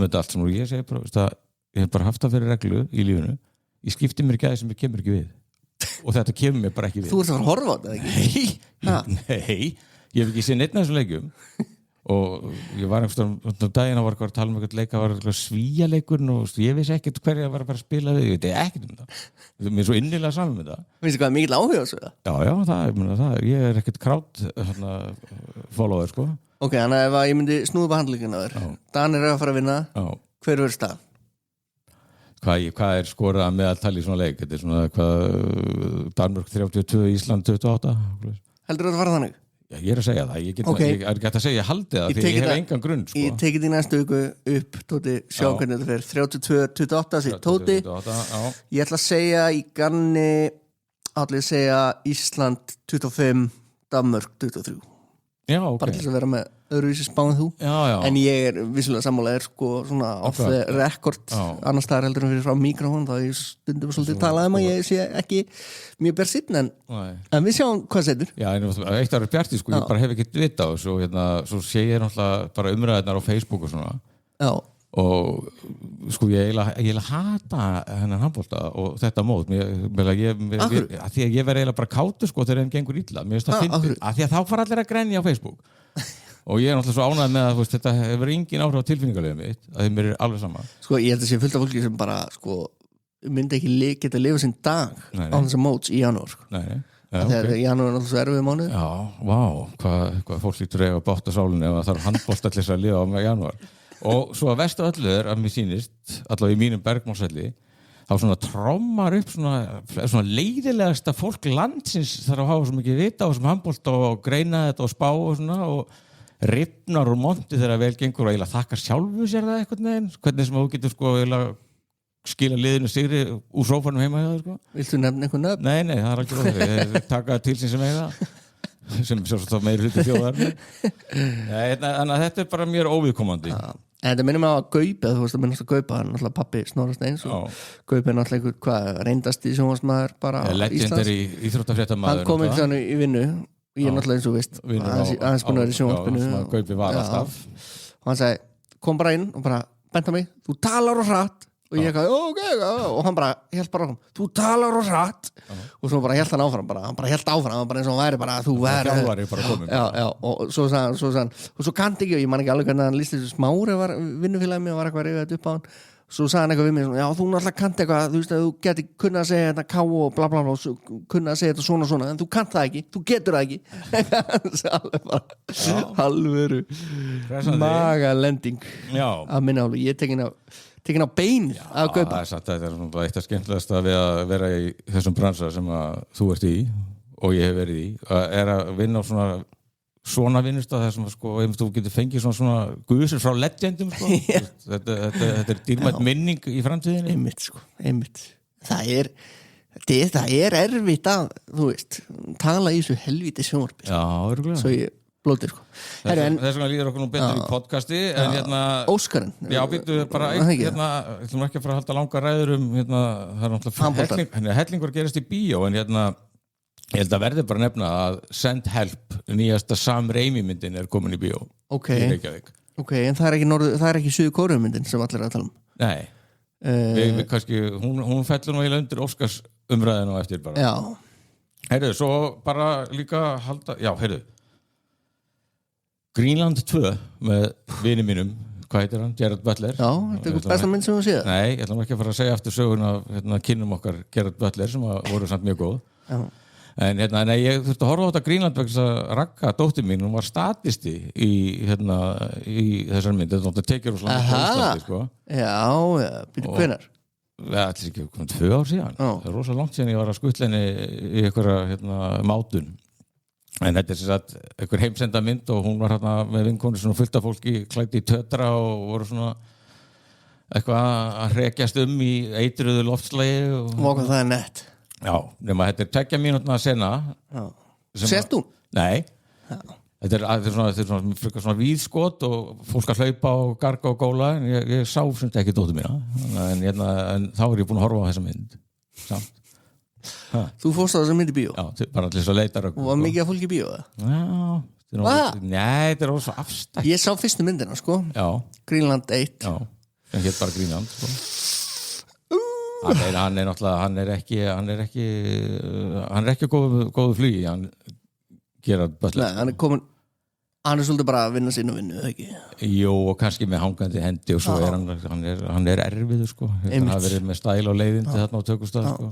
þetta allt sem ég segi ég hef bara haft það fyrir reglu í lífinu ég skipti mér ekki að það sem ég kemur ekki við og þetta kemur mér bara ekki við Þú ert að horfa á þetta ekki? Nei, ég hef ekki séð neitt af þessum leikjum og ég var einhverjum daginn að var að tala um eitthvað leika var svíjaleikurinn og ég vissi ekkert hverja var að fara að spila við ég veit ekkert það mér er svo innilega saman með það Finnst þið hvað mikill áhuga á þessu? Já, ég er ekkert krát follower sko Ok, þannig að ef ég myndi snúða upp að handleikina þér Danir að fara að vinna hver verður staðan? Hvað er skorað meðaltali í svona leik? Þetta er svona Danmörk 32, Ísland 28 Heldur þú að það fara þannig? Já, ég er að segja það, ég er ekki að segja ég haldi það því ég hef engan grunn sko. Ég tekið í næstu viku upp Tóti, sjá hvernig þetta fer 32-28 sér Tóti Ég ætla að segja í ganni allir segja Ísland 25 Danmörk 23 Já, ok Bara til þess að vera með öðruvísi spáin þú En ég er vissulega sammálaðir sko svona off the record annars staðar heldur en fyrir frá mikrofón þá ég stundum svolítið talað að ég sé ekki mjög bersinn en við sjáum hvað setur Já, eitt ára bjarti sko, ég bara hef ekkert vita á þessu og svo sé ég náttúrulega bara umræðirnar á Facebook og svona og sko ég eiginlega hata hennan handbolta og þetta mót því að ég verði eiginlega bara kátur sko þegar þeim gengur illa mér finnst það fyndið, af því að þá fara allir að grenja á Facebook og ég er náttúrulega svo ánægð með að þetta hefur engin áhrif á tilfinningarlegum mitt að þeim er alveg sama Sko ég held að sé fullt af fólki sem bara sko myndi ekki geta að lifa sinn dag á þessa móts í janúar sko. Þegar janúar er náttúrulega erfið mánuð Já, hvað fólk lítur eiga að báta sálinni ef það þarf handbolta til þess að lifa á með janúar og svo að vestu öllu er að mér sýnist allavega í mínum bergmálsvelli þá svona trommar upp svona leiðilegasta fólk landsins þarf að hafa svo mikið vita á þessum handbolta og greina þetta og spá og svona og rifnar úr monti þegar vel gengur og eiginlega þakkar sjálfu sér það eitthvað neginn hvernig sem þú getur sko eiginlega skila liðinu sigri úr sófanum heima hjá þér sko Viltu nefna eitthvað nöfn? Nei, það er ekki róðið taka til sín sem eiga sem sjálfsagt meiri hluti þjóðar þannig að þetta er bara mér óviðkomandi En þetta minnum að Gaupi, þú veist að minnast að Gaupa hann er náttúrulega pappi Snorra Steins og Gaupi er náttúrulega einhver reyndasti sjónvarpsmaður bara Íslands Hann kom inn þannig í vinnu ég er náttúrulega eins og veist aðeins búin að vera í sjónvarpinu Gaupi var alltaf og hann sagði, kom bara inn og bara benta mig, þú talar og hratt og ég ekki, ok, og hann bara hélt bara áfram, þú talar og hratt og svo bara hélt hann áfram, hann bara hélt áfram bara eins og hann væri bara, þú væri og svo sagði hann og svo kannt ekki, og ég man ekki alveg hvernig hann lísti þessu Smári var vinnufélagi mig og var eitthvað reyðið upp á hann svo sagði hann eitthvað við mig, já þú náttúrulega kannt eitthvað þú veist að þú geti kunnað að segja þetta ká og bla bla bla og kunnað að segja þetta svona en þú kannt það ekki, þú getur það ekki alvöru magalending að minna álu, ég tekin á bein að Gaupa þetta er svona eitt af skemmtilegast að vera í þessum bransa sem að þú ert í og ég hef verið í er að vinna á svona vinnustað þar sem sko, þú getur fengið svona guðsir frá legendum sko. þetta er dýrmætt minning í framtíðinni einmitt það er það erfitt að, þú veist, tala í þessu helvíti sjónvarpi. Já, örugglega. Svo ég blótir, sko. Þess vegna líður okkur nú betur í podcasti, en hérna... Óskarinn. Já, býttu bara hérna, ég ætlum ekki að fara að halda langa ræður hérna, það náttúrulega hellingur gerist í bíó, en hérna, ég held að verði bara nefna að Send Help, nýjasta Sam Raimi myndin komin í bíó. Ok, í Reykjavík. Ok, en það er ekki Suður Kóreu myndin sem allir að tala um. Nei, við kannski, hún fellur nú eiginlega undir Óskars umræðinu á eftir bara. Já. Heyrðu, svo bara líka halda, já, heyrðu, Greenland 2 með vini mínum, hvað heitir hann? Gerard Butler. Já, þetta er eitthvað besta mynd sem þú séð. Nei, ég ætlum ekki að fara að segja aftur söguna af kynnum okkar Gerard Butler sem voru samt mjög góð. Já. En nei, ég þurfti að horfa á þetta Greenland vegna þess að Ragga, dóttir mín, hún var statisti í þessar mynd. Þetta tekið úr svona Íslandi, sko. Já, byrju hvenær? Það er ekki 2 ár síðan. Það er rosa langt síðan ég var að skutla henni í einhverja mátun. En þetta sem sagt einhver heimsenda mynd og hún var hérna með vinkonu svona fullt af fólki klæddi í tötra og voru svona eitthvað að hrekjast í eitruðu loftslagi og hvað það er nett. Já, nema þetta 2 mínútna sena. Já. Sést þú? Nei. Já. Þetta er svona víðskot og fólk að hlaupa og garga og góla en ég sá sem ekki dóttur mína. En þá er ég búin að horfa á þessa mynd samt. Þú fórst á þessa mynd í bíó? Já, bara til þess að leita rögg. Og var mikið að fólki í bíó það? Já. Nei, þetta er svo afstætt. Ég sá fyrstu myndina, sko. Já. Greenland 1. Já, sem hétt bara Greenland, sko. Hann er náttúrulega, hann er ekki góðu flugi, hann Gerard Butler. Nei, hann er svolítið bara að vinna sín og vinnu, ekki? Jú, og kannski með hangandi hendi og svo hann er erfiður, sko. Hann hafi verið með stæl og leiðindi þarna á tökustað, sko.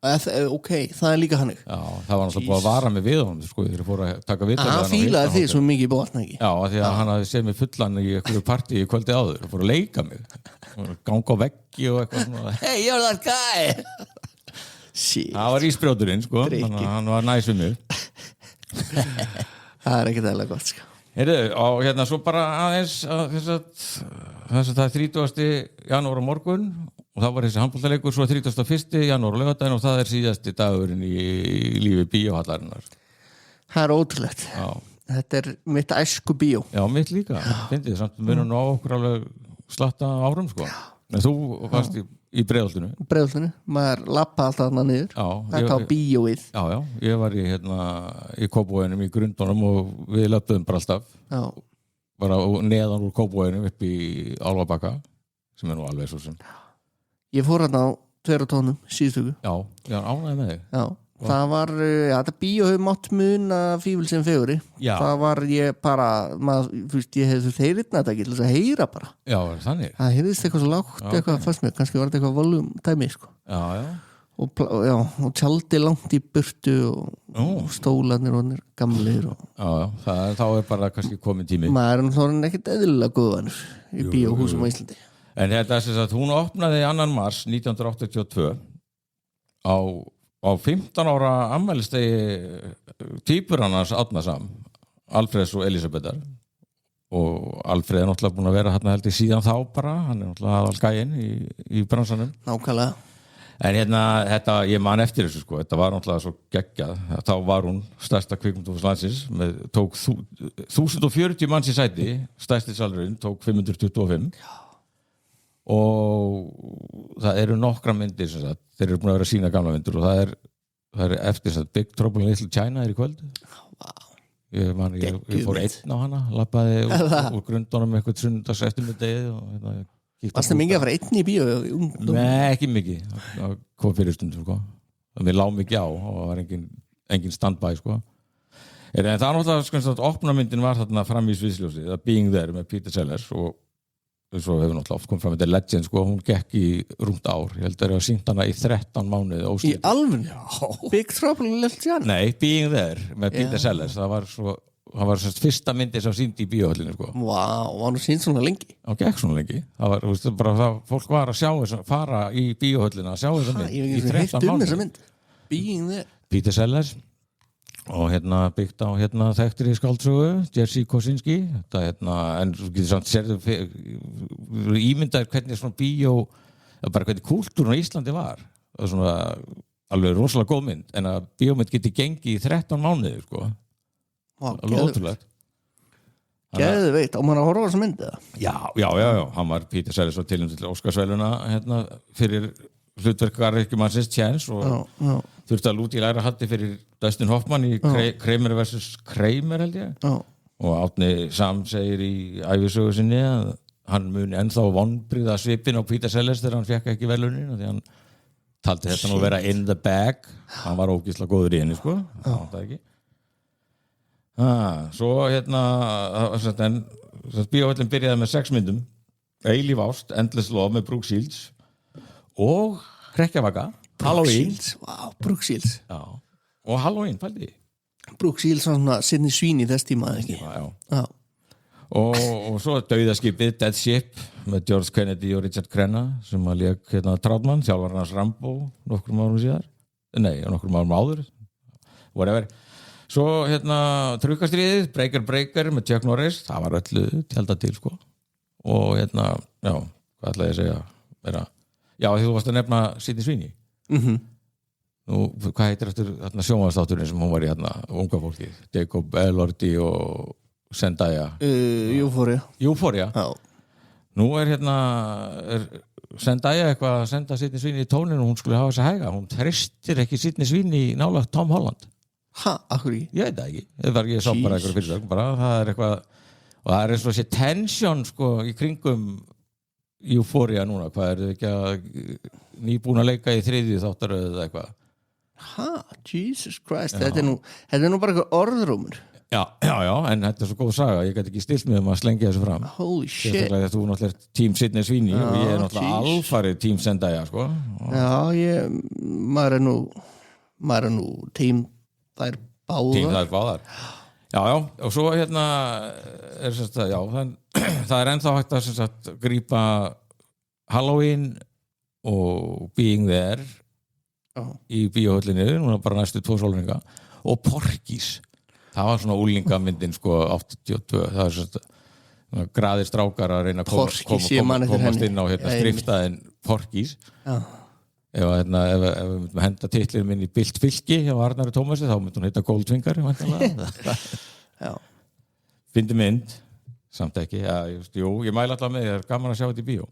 Ok, það er líka hannig. Já, það var náttúrulega búið að vara mig við honum, sko, þegar ég fór að taka viðtal. Hann fílaði því svo mikið í botn, ekki? Já, því að hann hafði séð mig fullan í einhverju partí í kvöldi áður og fór að leika mig. Ganga á veggi og eitthvað svona. Hey, you're that guy! Shit. Það var ísbrjóturinn, sko, þannig að hann var næs við mig. Það er ekkert eðlilega gott, sko. Heyrðu, og hérna svo bara aðeins þess að það er 30. janúar á morgun og þá var þessi handboltaleikur svo 31. janúar á laugardaginn og það er síðasti dagurinn í lífi bíóhallarinnar. Það er ótrúlegt. Já. Þetta er mitt æsku bíó. Já, mitt líka. Fyndið, samt við erum nú á okkur alveg slatta árum, sko. En þú varst í Breiðholtinu. Breiðholtinu, maður lappa alltaf þarna niður. Já. Þetta á bíóið. Já, ég var í Kópavoginum í Grundunum og við löpum bara alltaf. Já. Bara neðan úr Kópavoginum upp í Álfabakka, sem er nú alveg svo sem. Ég fór hérna á 2 tónum síðustu. Já, ég var ánægður með þig. Já, það var, þetta bíó hefur mátt muna fífil sem feguri. Já. Það var ég bara, þú veist, ég hefði þeirritna þetta ekki til þess að heyra bara. Já, þannig. Það heyrðist eitthvað svo lágt, eitthvað fannst mér, kannski var þetta eitthvað volum dæmi, sko. Já. Og tjaldi langt í burtu og stólarnir og gamlir. Já, þá er bara kannski komin tími. Maður er ekkert eðlilega góðvanur í bíóhúsum á Íslandi. En þetta er sem sagt, hún opnaði 2. mars 1982 á 15 ára afmælistegi tvíburannars Árna Sam, Alfreðs og Elísabetar og Alfreð er náttúrulega búin að vera hérna held ég síðan þá bara, hann er náttúrulega aðalgæinn í bransanum. Nákvæmlega. En þetta, ég man eftir þessu sko, þetta var náttúrulega svo geggjað, þá var hún stærsta kvikmyndahús landsins, tók 1040 manns í sæti, stærsti salurinn, tók 525. Og það eru nokkra myndir sem sagt, þeir eru búin að vera að sína gamla myndir og það er eftir sem Big Trouble in Little China í kvöld. Ég fór einn á hana, labbaði úr Grundunum eitthvað sunnudags eftirmiddegi og Varst það mikið að fara einn í bíó? Nei, ekki mikið, það kom fyrir stundum sko. Við lágum mikið á og það var engin standby sko. En það er náttúrulega, opnamyndin var þarna fram í sviðsljósi, það Being There með Peter Sellers og svo hefur náttúrulega oft komið fram þetta Legend sko, hún gekk í rúmt ár, ég held að það er að sýnt hana í 13 mánuði óslítið. Í alveg? Big Trouble in Little China? Nei, Being There með Peter Sellers, það var fyrsta myndi sem sýnt í bíóhöllinu sko. Vá, var nú sýnt svona lengi? Já, gekk svona lengi. Það var, þú veist, bara fólk var að sjá þess að fara í bíóhöllina að sjá þessa mynd í 13 mánuði. Being There. Peter Sellers og byggt á þekktir í skáldsögu Jerzy Kosinski en þú getur samt sérðu ímyndaður hvernig svona bíó bara hvernig kúltúrun á Íslandi var svona alveg rosalega góð mynd en að bíómynd geti gengið í 13 mánuði sko. Alveg ótrúlegt Geðveikt, á maður að horfa á þessa mynd eða? Já, hann var Peter Sellers og tilnæmd til Óskarsverðlauna hérna, fyrir hlutverk Garðyrkjumannsins Chance og þurfti að lúti í læra hatti fyrir Dustin Hoffman í Kramer vs. Kramer held ég og Árni Sam segir í ævisögu sinni að hann muni ennþá vonbrigða svipinn á Peter Sellers þegar hann fekk ekki verðlaunin og því hann taldi þetta nú vera in the bag hann var ógeðslega góður í henni sko það ekki svo hérna bíóvöllin byrjaði með 6 myndum Eilíf ást, Endless Love með Brooke Shields og Hrekkjavaka Halloween Brooke Shields og Halloween, pældi Brooke Shields var svona Sydney Sweeney þess tíma ekki já. Og svo Dauðaskipið Dead Ship með George Kennedy og Richard Crenna sem að lék hérna Troutman, þjálfarinn hans Rambo nokkrum árum síðar nokkrum árum áður whatever svo hérna Trukkastriðið Breaker með Chuck Norris það var öllu tjálta til sko og hérna, hvað ætlaði ég að segja meira, því þú varst að nefna Sydney Sweeney nú, hvað heitir eftir sjónvarpsþátturinn sem hún var í hérna, unga fólki Jacob Elordi og Zendaya Euphoria nú hérna Zendaya eitthvað að senda Sydney Sweeney í tónin og hún skulle hafa þess að hæga hún tristir ekki Sydney Sweeney nálægt Tom Holland akkur í? Ég veit það ekki, ég sá bara eitthvað fyrirsögn það er eitthvað og það er eins og þessi tension sko í kringum Euphoria núna, hvað er þau ekki að nýbúin að leika í 3. þáttaröðu eða eitthvað Jesus Christ, þetta er nú bara eitthvað orðrúmur já, en þetta er svo góð saga ég get ekki stilt mig að slengja þessu fram holy shit þetta þú náttúrulega tím Sydney Sweeney og ég er náttúrulega alfarið tím Zendaya sko maður er nú tím þær báðar já, og svo hérna er það er ennþá hægt að grípa Halloween og Being There í bíóhöllinni núna bara næstu 2 sólarhringa og Porky's það var svona úlingamyndin sko 82 það er svona graðir strákar að reyna að komast inn á skrifstæðin Porky's ef við henda titlir minn í Bilt Fylki hjá Arnari Tómasi þá myndi hún heita Goldfinger fyndi mynd samt ekki, ég mæla alltaf með það er gaman að sjá þetta í bíó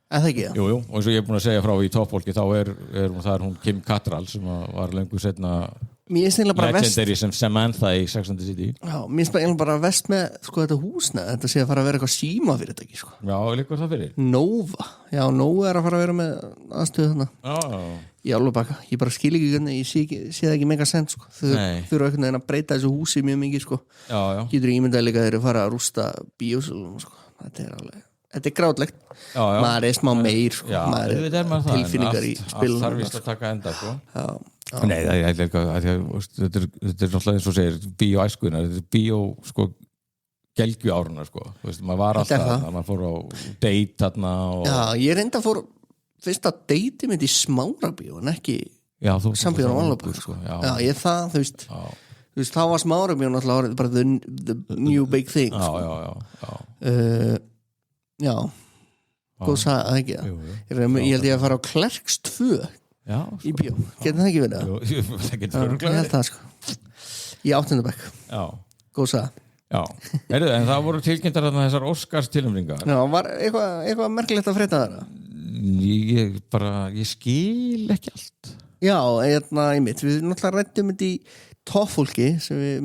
það ekki jú, og eins og ég er búin að segja frá í toppfólki þá er hún Kim Cattrall sem var lengur setna legendary sem Samantha í Sex and the City mér finnst bara vest með sko þetta húsna þetta sé að fara að vera eitthvað síma fyrir þetta ekki sko líkur það fyrir Nova er að fara að vera með aðstöðu þarna í Álfabakka, ég bara skil ekki hvernig ég sé það ekki mega sent sko þau þurfa einhvern veginn að breyta þessu húsi mjög mikið sko getur ímyndað líka þeir fara að rústa bíósalum sko þetta er grátlegt maður er smá meir sko maður er tilfinningar í spilunum allt þarf vist að taka enda sko nei, þetta er náttúrulega eins og segir bíóæskuðina, þetta er bíó sko gelgju áruna sko maður var alltaf, maður fór á date þarna ég reynda fór fyrsta date mitt í Smárabíó en ekki sambíðan á Álfabakka sko ég það, þú veist þá var Smárabíó náttúrulega bara the new big thing sko góð sagði það ekki ég held ég að fara á Klerks 2 í bíó, getur það ekki verið það getur verið ég held það sko í 8. bekk góð sagði en það voru tilkynntar þessar Oscars tilnefningar var eitthvað merkilegt að frétta þar ég skil ekki allt einmitt, við náttúrulega rættum þetta í toppfólki sem við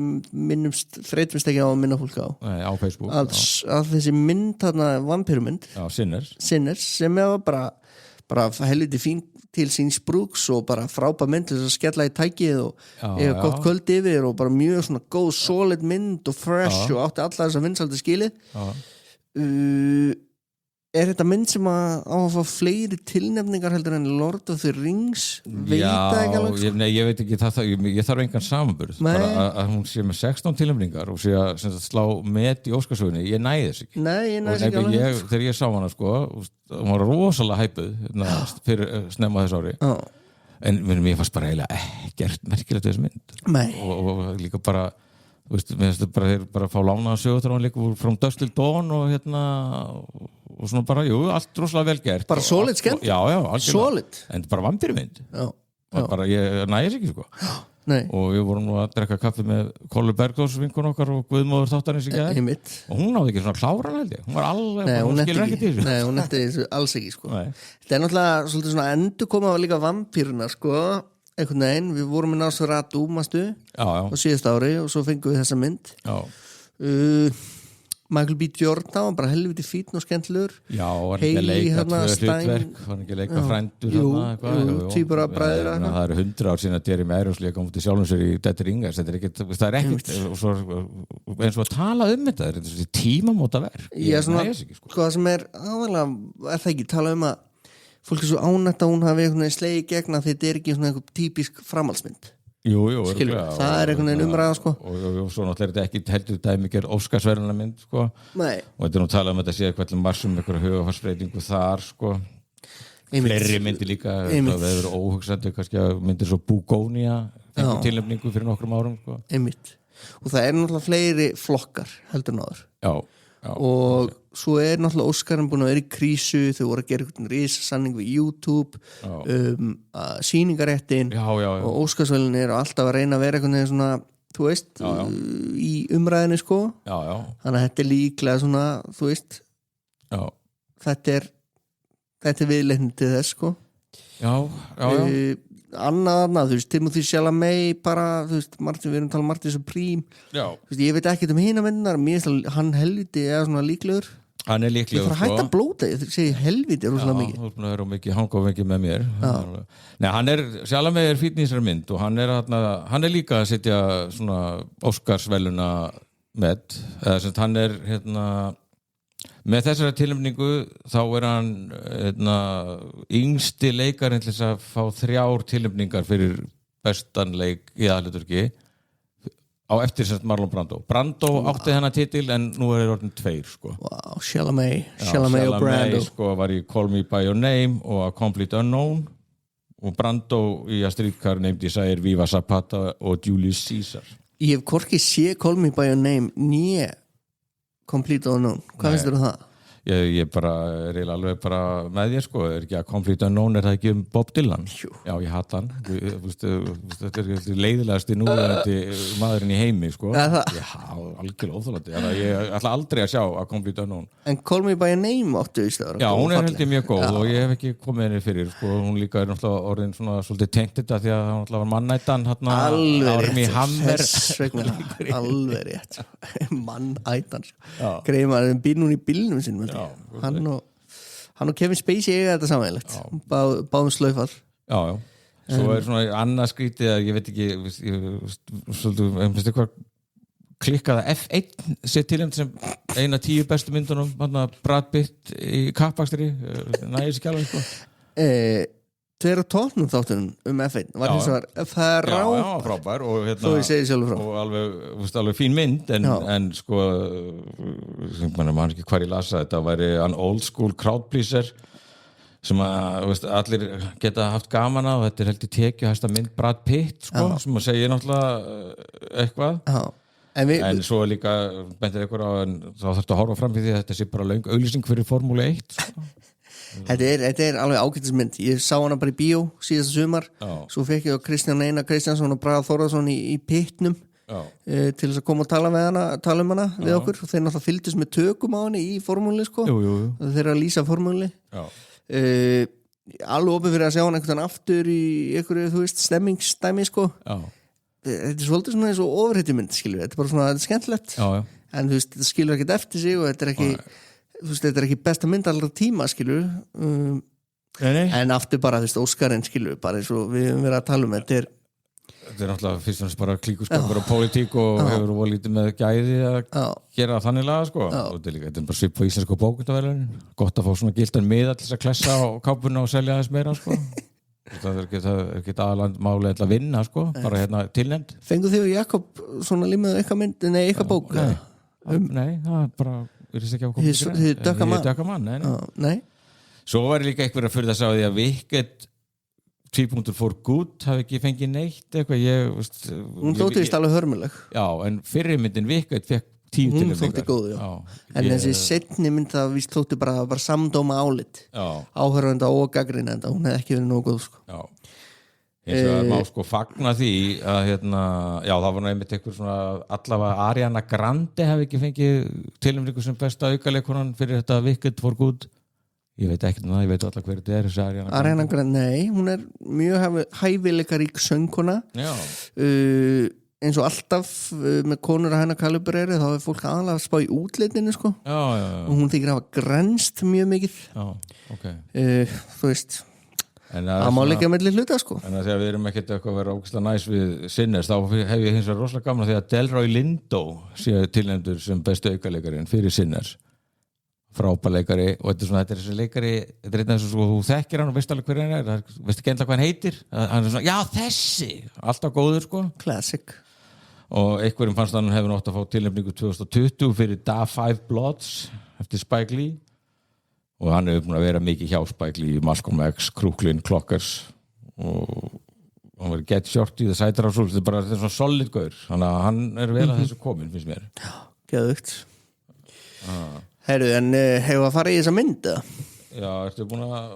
þreytumst ekki á að minna fólk á Facebook að þessi mynd þarna vampírumynd Sinners sem var bara helviti fín til síns brúks og bara frábær mynd til þess að skella í tækið og eiga gott kvöld yfir og bara mjög svona góð solid mynd og fresh og átti alla þess að vinsældi skilið er þetta mynd sem að fá fleiri tilnefningar heldur en Lord of the Rings veit það ekki alveg sko? Nei, ég veit ekki ég þarf engan samanburð bara að hún sé með 16 tilnefningar og sé að slá met í Óskarsögunni ég næði þess ekki ég næði þess ekki þegar ég sá hana sko hún var rosalega hæpuð fyrir snemma þess ári en mér fannst bara eiginlega ekkert merkilegt þessi mynd og líka bara þú veist, þeir bara fá lánaða sögutráðan líka From Dusk Till Dawn og og svona bara, jú, allt rosalega vel gert bara solid skemmt já, algjörlega solid en bara vampírmynd já. bara ég nægis ekki sko Nei. og við vorum nú að drekka kaffi með Kollu Bergþórs vinkun okkar og Guðmóður þáttarins í gær og hún náði ekki svona kláran held ég hún var alveg, hún skilur ekki til Nei, hún eftir þessu alls ekki sko Nei. Þetta náttúrulega svolítið svona endur koma líka vampíruna sko einhvern veginn, við vorum með Nosferatu mástu á síðast ári og svo fengum við þessa mynd Michael B. Jordan var bara helviti fítn og skemmtlur já, var ekki að leika tvö hlutverk var ekki að leika frændur tvíburabræður það eru 100 ár síðan að Jeremy Irons leika mútið sjálfum sér í Dead Ringers það er ekkert eins og að tala þetta er þetta tímamóta verk já, svona, hvað sem aðalega það ekki, tala að fólk er svo ánætt að hún hafi einhvern veginn slegið gegna þetta er ekki svona einhver típisk framhaldsmynd Jú, skilur, það er einhvern veginn umræða sko. og svo náttúrulega er þetta ekki heldur dæmigerð Óskarsverðunarmynd sko. og þetta er nú talað þetta sé eitthvað marsum einhverja hugafarsbreytingu þar sko. fleiri myndir líka það hefur óhugsandi kannski að myndir svo Búgónia tilnefningu fyrir nokkrum árum sko. og það er náttúrulega fleiri flokkar heldur náður og svo er náttúrulega Óskarinn búin að vera í krísu þau voru að gera einhvern risasanning við YouTube sýningaréttin og Óskarsvölin er alltaf að reyna að vera einhvern veginn svona þú veist í umræðinu sko þannig að þetta er líklega svona þú veist þetta er viðleitni til þess sko annað, þú veist, Timothy Chalamet bara, þú veist, við erum að tala um Martin Supreme þú veist, ég veit ekki um hina myndinar, mér finnst að hann helviti er svona líklegur hann er líklegur ég þarf að hætta að blóta, ég segi helviti er rosalega mikið þú veist, það er hanga of mikið með mér nei, hann er, Chalamet er fínn í þessari mynd og hann er líka að setja svona Óskarsveluna með, eða sem hann er með þessari tilnefningu þá er hann yngsti leikarinn til þess að fá 3 tilnefningar fyrir bestan leik í aðalhlutverki á eftir sem Marlon Brando átti þennan titil en nú er orðin 2 sko. Wow, Chalamet og Brando sko, var í Call Me By Your Name og A Complete Unknown og Brando í A Streetcar Named Desire, Viva Zapata og Julius Caesar Ég hef hvorki sé Call Me By Your Name né Complete Unknown, hvað finnst þér það? Ég bara er eiginlega alveg bara með þér sko, er ekki að Complete Unknown er það ekki Bob Dylan? Jú. Já, ég hatt hann þetta er leiðilegasti núverandi maðurinn í heimi sko já, algjörlega óþolandi ég ætla aldrei að sjá að Complete Unknown En Call Me By Your Name áttu í stöður Já, hún er heldur mjög góð og ég hef ekki komið henni fyrir sko, hún líka er náttúrulega orðin svona svolítið tengt þetta því að það náttúrulega var mannættan alveg rétt mannættan greið maður býr núna í bílnum sinum hann og Kevin Spacey eiga þetta sameiginlegt báðum slaufall svo er svona annað skrítið að ég veit ekki svolítið eitthvað klikkaða F1 sér til sem eina 10 bestu myndunum Brad Pitt í kappakstri nægis ekki alveg sko Tveir á tóknum þáttunum F1 var hins vegar frábær og þó ég segi sjálfur frá og alveg fín mynd en sko maður ekki hvar ég lasa þetta væri an old school crowd pleaser sem að allir geta haft gaman af og þetta er heldur tekið hæsta mynd Brad Pitt sko, sem að segja náttúrulega eitthvað en svo líka bentir ykkur á en þá þarfst að horfa fram fyrir því að þetta sé bara löng auglýsing fyrir Formúlu 1 sko Þetta er alveg ágættismynd ég sá hana bara í bíó síðasta sumar svo fekk ég á Kristján Einar Kristjánsson og Braga Þórðarsson í Pittnum til þess að koma og tala um hana við okkur og þeir náttúrulega fylgdust með tökum á henni í formúli sko þeir eru að lýsa formúli alveg opið fyrir að sjá hana einhvern veginn aftur í einhverju, þú veist, stemmingsdæmi sko þetta er svolítið svona eins og ofurhetjumynd skilur, þetta er bara svona, þetta er skemmtilegt en þú veist, þetta skilur ekkert eftir sig og þetta er ekki þú veist, þetta er ekki besta mynd allra tíma skilur en aftur bara, þú veist, Óskarinn skilur bara eins og við höfum verið að tala um þetta er náttúrulega fyrst og næst bara klíkuskapur og pólitík og hefur volið lítið með gæði að gera þannig laga sko og þetta er bara svip á íslensku bókmenntaverðlaun gott að fá svona gildan miða til þess að klessa á kápuna og selja þess meira sko það er ekki aðaland máli að vinna sko, bara hérna tilnefnd Fengu þið og Jakob svona límið eitthvað mynd, nei, eitthvað bók? Nei, það er bara Þið dökka mann Nei. Svo var líka eitthvað fyrir þess að því að Wicked Tvípunktur for good hafi ekki fengið neitt eitthvað hún þótti vist alveg hörmuleg já, en fyrri myndin Wicked fekk 10 hún tilnefningar. þótti góð, já en þessi seinni mynd það víst þótti bara samdóma álit áhörfenda og gagnrýnenda, hún hefði ekki verið nógu góð sko. Já eins og það má sko fagna því að já það var einmitt eitthvað svona allavega Ariana Grande hefði ekki fengið tilnefningu sem besta aukaleikonan fyrir þetta Wicked for good ég veit ekki ég veit allar hver þetta þessi Ariana Grande, nei, hún er mjög hæfileikarík söngkona eins og alltaf með konur að hennar kalibreri þá er fólk aðalega að spá í útlitinu sko. já. Og hún þykir að hafa grenst mjög mikið okay. Þú veist það má líka melli hluta sko. En þegar við erum ekkert eitthvað að vera ógeðslega næs við Sinners þá hef ég hins vegar rosalega gaman því að Delroy Lindo sé tilnefndur sem bestu aukaleikarin fyrir Sinners frábærleikari og þetta er þessi leikari þetta er einn eins og þú þekkir hann og veist alveg hver hann er veist ekki enda hvað hann heitir hann er svona, já þessi, alltaf góður sko classic og einhverjum fannst hann hefur nátt að fá tilnefningu 2020 fyrir Da 5 Bloods eftir Spike Lee og hann hefur búin að vera mikið hjá Spike Lee Malcolm X, Crooklyn, Clockers og hann var Get Shorty The Cider House Rules, þetta er svona solid gaur þannig að hann er vel að þessu komin finnst mér geðugt Herru, en hefur að fara í þessa mynd Já, ertu búin að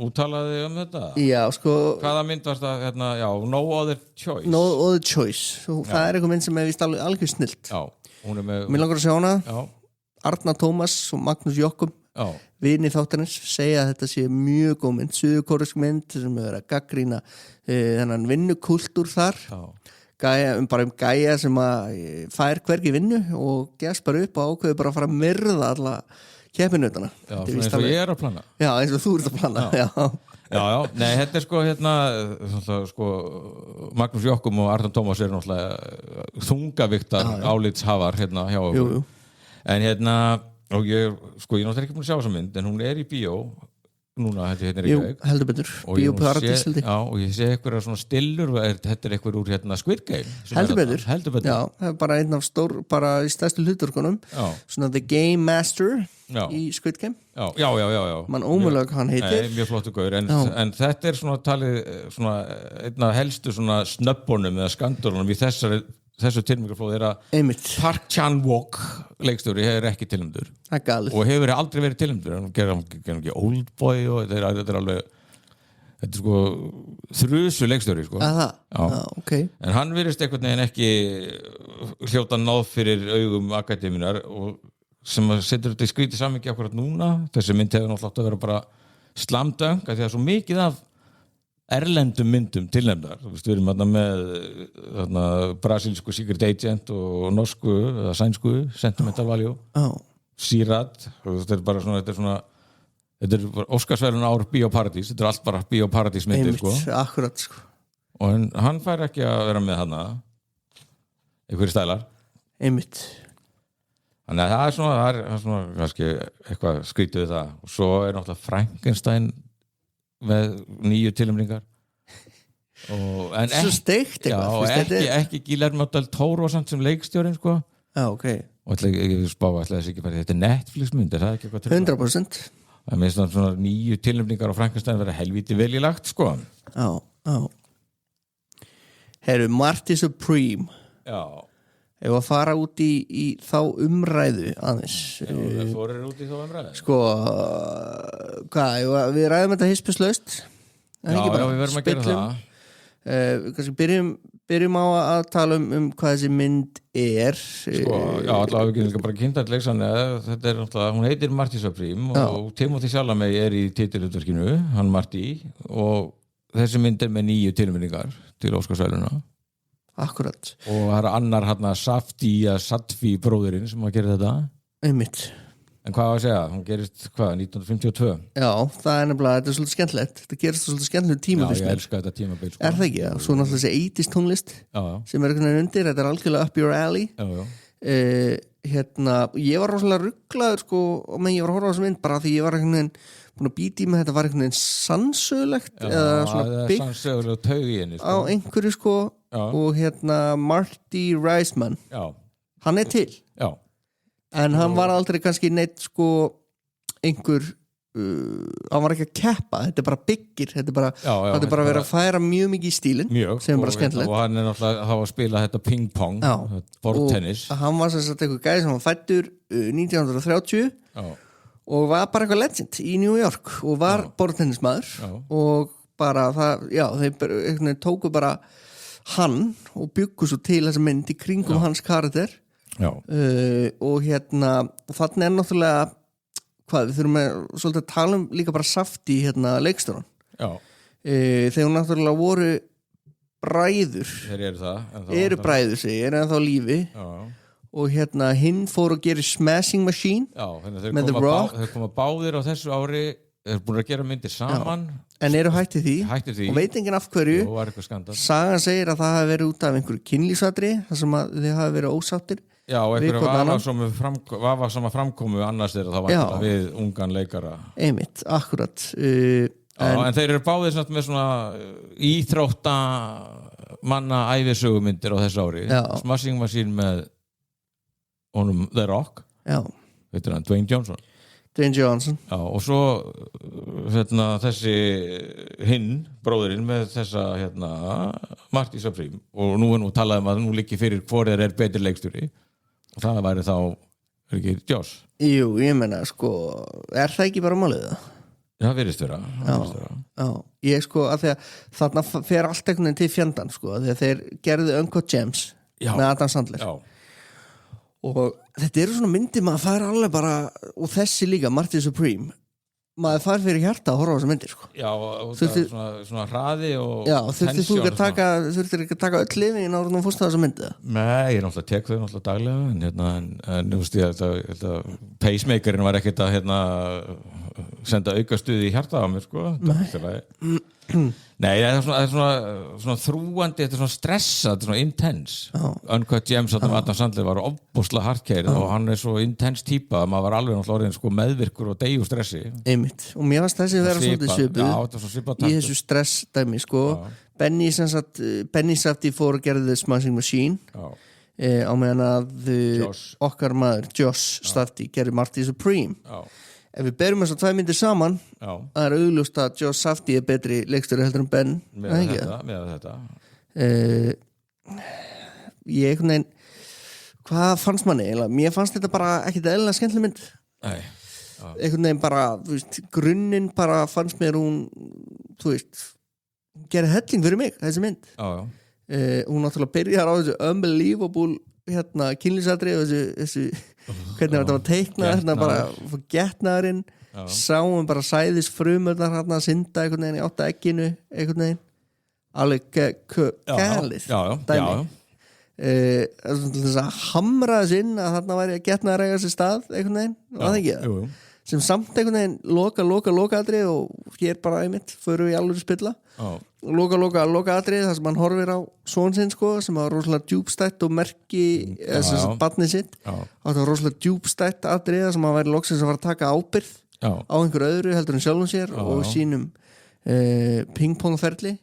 úttala þig þetta? Já, sko Hvaða mynd varst það, já, No Other Choice No Other Choice, það er eitthvað mynd sem er vist alveg snilt Já, hún er með Mér langar að sjá hana Já. Arna Tómas og Magnús Jokkum vini þáttarins segja að þetta sé mjög góð mynd suðurkóresk mynd sem er að gaggrýna þennan vinnukúltúr þar gæja, bara gæja sem að fær hvergi vinnu og gefst bara upp og ákveður bara að fara að myrða alla keppinutana Já, eins og ég er að plana Já, eins og þú ert að plana Já, nei, þetta er sko Magnús Jokkum og Arnar Tómas eru náttúrulega þungaviktar álitshafar hjá okkur en og ég náttúrulega ekki búin að sjá þessa mynd en hún er í bíó núna Jú, heldur betur Bíó Paradís Já, og ég sé eitthvað svona stillur þetta er eitthvað úr Squid Game heldur betur Já, það er bara einn af bara í stærstu hluturkonum svona The Game Master í Squid Game Já mann ómögulega hann heitir mjög flottu gaur en þetta er svona talið svona einn af helstu svona snöbbunum eða skandalunum í þessu tilmyngarflóð er að Park Chan-wook leikstjóri hefur ekki tilnefndur og hefur aldrei verið tilnefndur hann gerir ekki Oldboy og þetta er alveg þetta er sko þrusu leikstjóri sko okay. en hann virðist einhvern veginn ekki hljóta náð fyrir augum akademíunar og sem setur þetta í skrítið samhengi akkurat núna þessi mynd hefur náttúrulega átt að vera bara slamdöng að því að svo mikið af erlendum myndum tilnefndar við erum með brasilísku Secret Agent og norsku eða sænsku Sentimental Value Sirat þetta er bara svona þetta er Óskarsverðlaun ár Bíó Paradís þetta er allt bara Bíó Paradís myndir sko. Akkurat sko. og hann fær ekki að vera með hana einhverjir stælar þannig að það er svona kannski eitthvað skrítið við það og svo er náttúrulega Frankenstein með 9 tilnefningar svo steikt ekki Guillermo del Toro samt sem leikstjórinn sko okay. og ætla þessi ekki bara þetta er Netflix mynd, er það ekki eitthvað 100% það minnst svona 9 tilnefningar á Frankenstein verða helvíti vel í lagt sko Herru, Marty Supreme ef að fara út í þá umræðu aðeins fórir út í þá umræðu sko hvað, við ræðum þetta hispjuslaust við verðum að gera það kannski byrjum á að tala um hvað þessi mynd er sko, allavega við getum bara kynnt að leiksann þetta er náttúrulega, hún heitir Marty Supreme og Timothy Chalamet er í titilhlutverkinu hann Marty og þessi mynd er með 9 tilnefningar til Óskarsverðlauna Akkurat og það er annar Sadfi bróðurinn sem að gera þetta en hvað var að segja, hún gerist 1952 Já, það er nefnilega, þetta er svolítið skemmtilegt þetta gerist svolítið skemmtilegt tíma Já, ég elska þetta tímabil sko. Er það ekki, svo náttúrulega þessi 80s tónlist sem er einhvern veginn undir, þetta er algjörlega up your alley ég var rosalega rugglaður sko, og menn ég var að horfa á þessu mynd bara því ég var einhvern veginn búin að býta í mig þetta var einhvern veginn sannsögulegt eða svona byggt sannsögulegt taug í henni á einhverju sko og Marty Reisman hann er til en hann var aldrei kannski neitt sko einhver hann var ekki að keppa, þetta bara byggir þetta bara, þetta bara verið að færa mjög mikið í stílinn sem bara skemmtilegt og hann náttúrulega að spila þetta ping-pong borðtennis og hann var sem sagt eitthvað gæði sem var fæddur 1930 og var bara eitthvað legend í New York og var borðtennismaður og bara það, þeir tóku bara hann og byggu svo til þessa mynd í kringum hans karakter og þannig náttúrulega við þurfum svolítið að tala líka bara Safdie leikstjóran þegar hún náttúrulega voru bræður þeir eru bræður sig, eru ennþá á lífi og hinn fór að gera Smashing Machine með The Rock þeir koma báðir á þessu ári þeir eru búin að gera myndir saman en eru hættið því og veit enginn af hverju sagan segir að það hafi verið út af einhverju kynlífsatri þar sem að þið hafi verið ósáttir einhverju vafa sem að framkomu annars þeirra það var við ungan leikara einmitt, akkurat en þeir eru báðir með svona íþrótta manna ævisögumyndir á þessu ári Smashing Machine með honum The Rock veitur hann, Dwayne Johnson og svo þessi hinn, bróðurinn með þessa Marty Supreme og nú talað að nú liggi fyrir hvor er betri leikstjóri og það væri þá ekki Josh Jú, ég meina er það ekki bara málið það? Það virðist vera ég að því að þarna fer allt einhvern veginn til fjandan því að þeir gerðu Uncut Gems með Adam Sandler og þetta eru svona myndir maður fær alveg bara og þessi líka, Marty Supreme maður fær fyrir hjarta að horfa á þessa myndir svona hraði og þurftir ekki að taka öll lifi en ára nú fórst það þessa myndi Nei, ég náttúrulega tek þau náttúrulega daglega en nú veist ég að pacemakerinn var ekkert að senda aukastuði í hjarta á mér Nei, það er svona þrúandi, þetta er svona stressa, þetta er svona intense Uncut Gems að Adam Sandler var ofboðslega hardcore og hann er svo intense típa að maður var alveg náttúrulega orðin meðvirkur og deyju stressi Einmitt, og mér fannst þessi vera svolítið svipuð í þessu stressdæmi Benny Safdie fór að gera The Smashing Machine á meðan að okkar maður Josh Safdie gerði Marty Supreme Ef við berum þess að tvær myndir saman það er augljóst að Josh Safdie er betri leikstjóri heldur en Ben með þetta Ég einhvern veginn hvað fannst manni eiginlega? Mér fannst þetta bara ekkit eðlilega skemmtileg mynd einhvern veginn bara grunninn bara fannst mér hún gerði helling fyrir mig þessi mynd hún náttúrulega byrjar á þessu unbelievable kynlífsatri og þessu hvernig þetta var teiknað bara getnaðurinn sáum bara sæðis frumöldar að synda einhvern veginn í 8 egginu einhvern veginn alveg gælið dæmi þess að hamra þess inn að þarna væri að getnaður eiga sér stað einhvern veginn og það ekki sem samt einhvern veginn loka atrið og hér bara einmitt förum við í alveg spilla loka atrið þar sem hann horfir á son sinn sem var rosalega djúbstætt og merki barnið sitt það var rosalega djúbstætt atrið sem hann væri loksins að fara að taka ábyrgð á einhver öðru heldur en sjálfum sér og sínum pingpongferli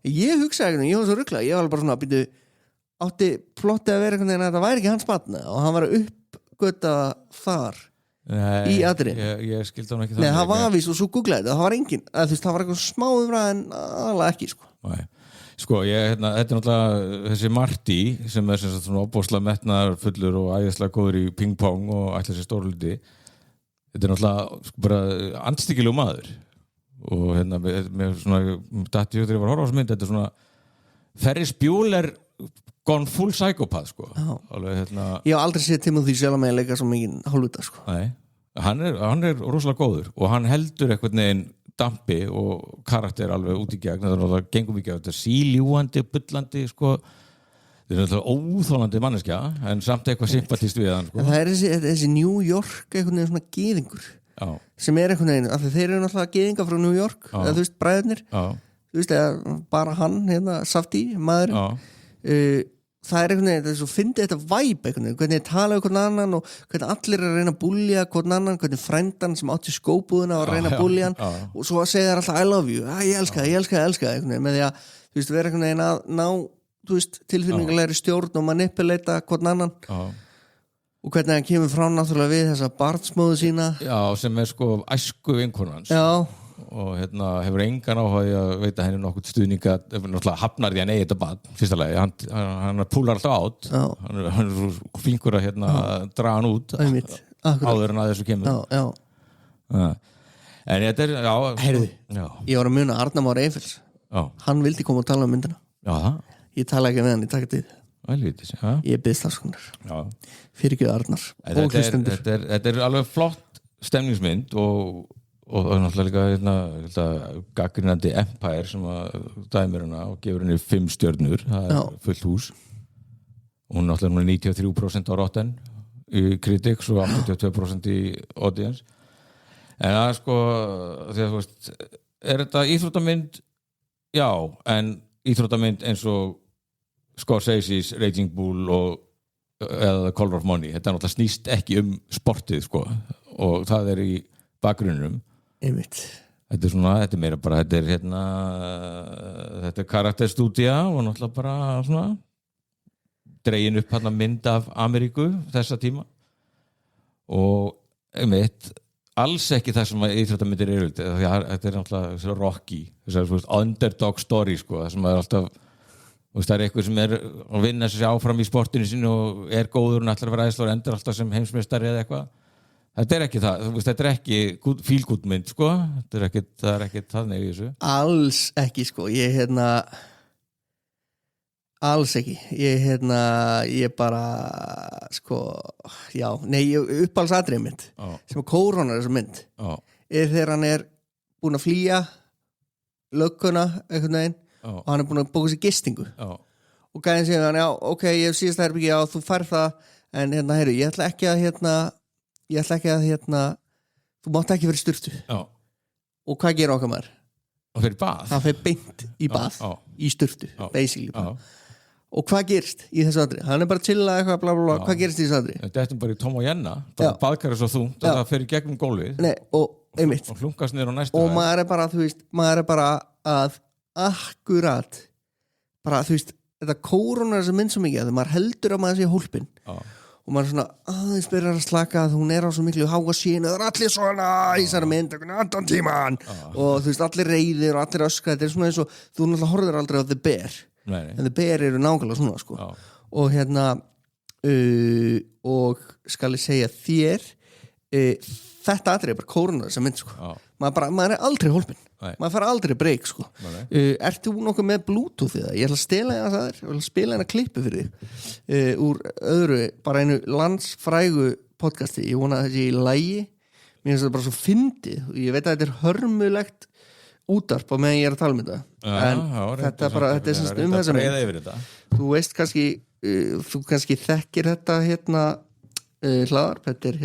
ég hugsaði ekki, ég var svo ruglað ég var bara svona átti plotti að vera einhvern veginn að þetta væri ekki hans barn og hann var að uppgöta þar í atrið ég skildi hann ekki Nei, það var vís og svo googlaði þetta, það var engin það var eitthvað smá umræð en alveg ekki þetta er náttúrulega þessi Marty sem er svona óbúslega metnaðar fullur og æðislega góður í pingpong og ætla sér stórluti þetta er náttúrulega bara andstyggilegu maður og með svona dætti þegar ég var að horfa á þessu mynd þetta er svona Ferris Bueller gone full psychopath alveg, ég hef aldrei séð Timothy Chalamet leika svo mikið hálfvita Nei, hann er rosalega góður og hann heldur einhvern veginn dampi og karakter alveg út í gegn það gengum ekki á þetta síljúandi, bullandi þetta er náttúrulega óþólandi manneskja en samt eitthvað sympatist við hann það er þessi New York einhvern veginn svona gyðingur sem er einhvern veginn, af því þeir eru náttúrulega gyðingar frá New York eða þú veist, bræðurnir þú veist, eða bara hann, Safdie maðurinn það er einhvern veginn, það er svo fyndið þetta væp einhvern veginn, hvernig ég tala um hvern annan og hvernig allir er að reyna að búlja hvern annan hvernig frændan sem átti skóbúðuna og reyna að búlja hann og svo að segja þær alltaf I love you, ég elska það einhvern veginn, með því að þú veist, vera einhvern veginn að ná þú veist, tilfinningarlegri stjórn og manipulata hvern annan og hvernig hann kemur frá náttúrulega við þessa barnsmóðu sína Já, sem sko æsku vinkonans Já, og hefur engan áhuga að veita henni nokkuð stuðninga náttúrulega hafnar því að eigi þetta barn fyrsta lagi, hann púlar alltaf át hann er svo flinkur að draga hann út áður en að þessu kemur Já. En þetta já, Heyrðu, já. Ég var að muna Arnar Már Eyfels hann vildi koma og tala um myndina Ég tala ekki með hann í takatið Ég byggst afskonar fyrir ekki Arnar og hlustendur Þetta er alveg flott stemningsmynd og náttúrulega líka gagnrýnandi Empire sem að dæmir hana og gefur henni 5 stjörnur það er fullt hús og hún náttúrulega 93% á Rotten í Critics og 82% í Audience en það sko því að þú veist er þetta íþróttamynd? Já, en íþróttamynd eins og Scorsese's Raging Bull eða The Color of Money þetta náttúrulega snýst ekki sportið sko og það er í bakgrunnum Einmitt. Þetta er meira bara þetta er karakterstúdía og náttúrulega bara svona dregin upp mynd af Ameríku þessa tíma og einmitt alls ekki það sem íþróttamyndir eru þetta er náttúrulega Rocky þessar underdog story sko það sem er alltaf það er eitthvað sem er að vinna sér áfram í sportinu sínu og er góður og ætlar að vera æðsla og endur alltaf sem heimsmeistari eða eitthvað Þetta er ekki það, þetta er ekki fílgútmynd, sko, það er ekki þannig í þessu. Alls ekki, sko, alls ekki, ég bara, sko, já, uppáhaldsatriði mynd, sem að kórónar þessa mynd, er þegar hann er búinn að flýja lögguna, einhvern veginn, og hann er búinn að bóka sér gistingu, og gæðin segir hann, já, ok, ég hef síðast herbyggi, já, þú færð það, en heyrðu, ég ætla ekki að þú mátt ekki vera í sturtu og hvað gerir okkar maður? Það fer í bað það fer beint í bað í sturtu, basically og hvað gerist í þessu aðri? Hann er bara að chilla eitthvað, bla bla bla, hvað gerist í þessu aðri? Þetta er bara í Tom og Jenna, bara baðkar er svo þungt að það fer í gegnum gólfið og hlunkast niður á næstu og maður er bara, þú veist, maður er bara að akkurat bara, þú veist, þetta kórónar þessa mynd svo mikið að maður heldur að maður sé hólpinn og maður er svona, aðeins byrjar að slaka að hún er á svo miklu háa sínu, það er allir svona í þessari mynd, allan tíman og þú veist, allir reiðir og allir öskra þetta er svona eins og, þú náttúrulega horfður aldrei á The Bear en The Bear eru nákvæmlega svona sko. Og og skal ég segja þér þetta atrið er bara kórónar þessa mynd sko. maður er aldrei hólpinn maður fara aldrei breyk sko. Ertu nokkuð með Bluetooth í það? Ég ætla að stela hérna það ég ætla að spila hérna klippu fyrir þig úr öðru, bara einu landsfrægu podcasti, ég vona að þetta sé í lagi mér finnst þetta bara svo fyndið og ég veit að þetta er hörmulegt útvarp á meðan ég er að tala um þetta en þetta er bara, þetta er semst þessa mynd þú veist kannski þú kannski þekkir þetta hlaðarp, þetta er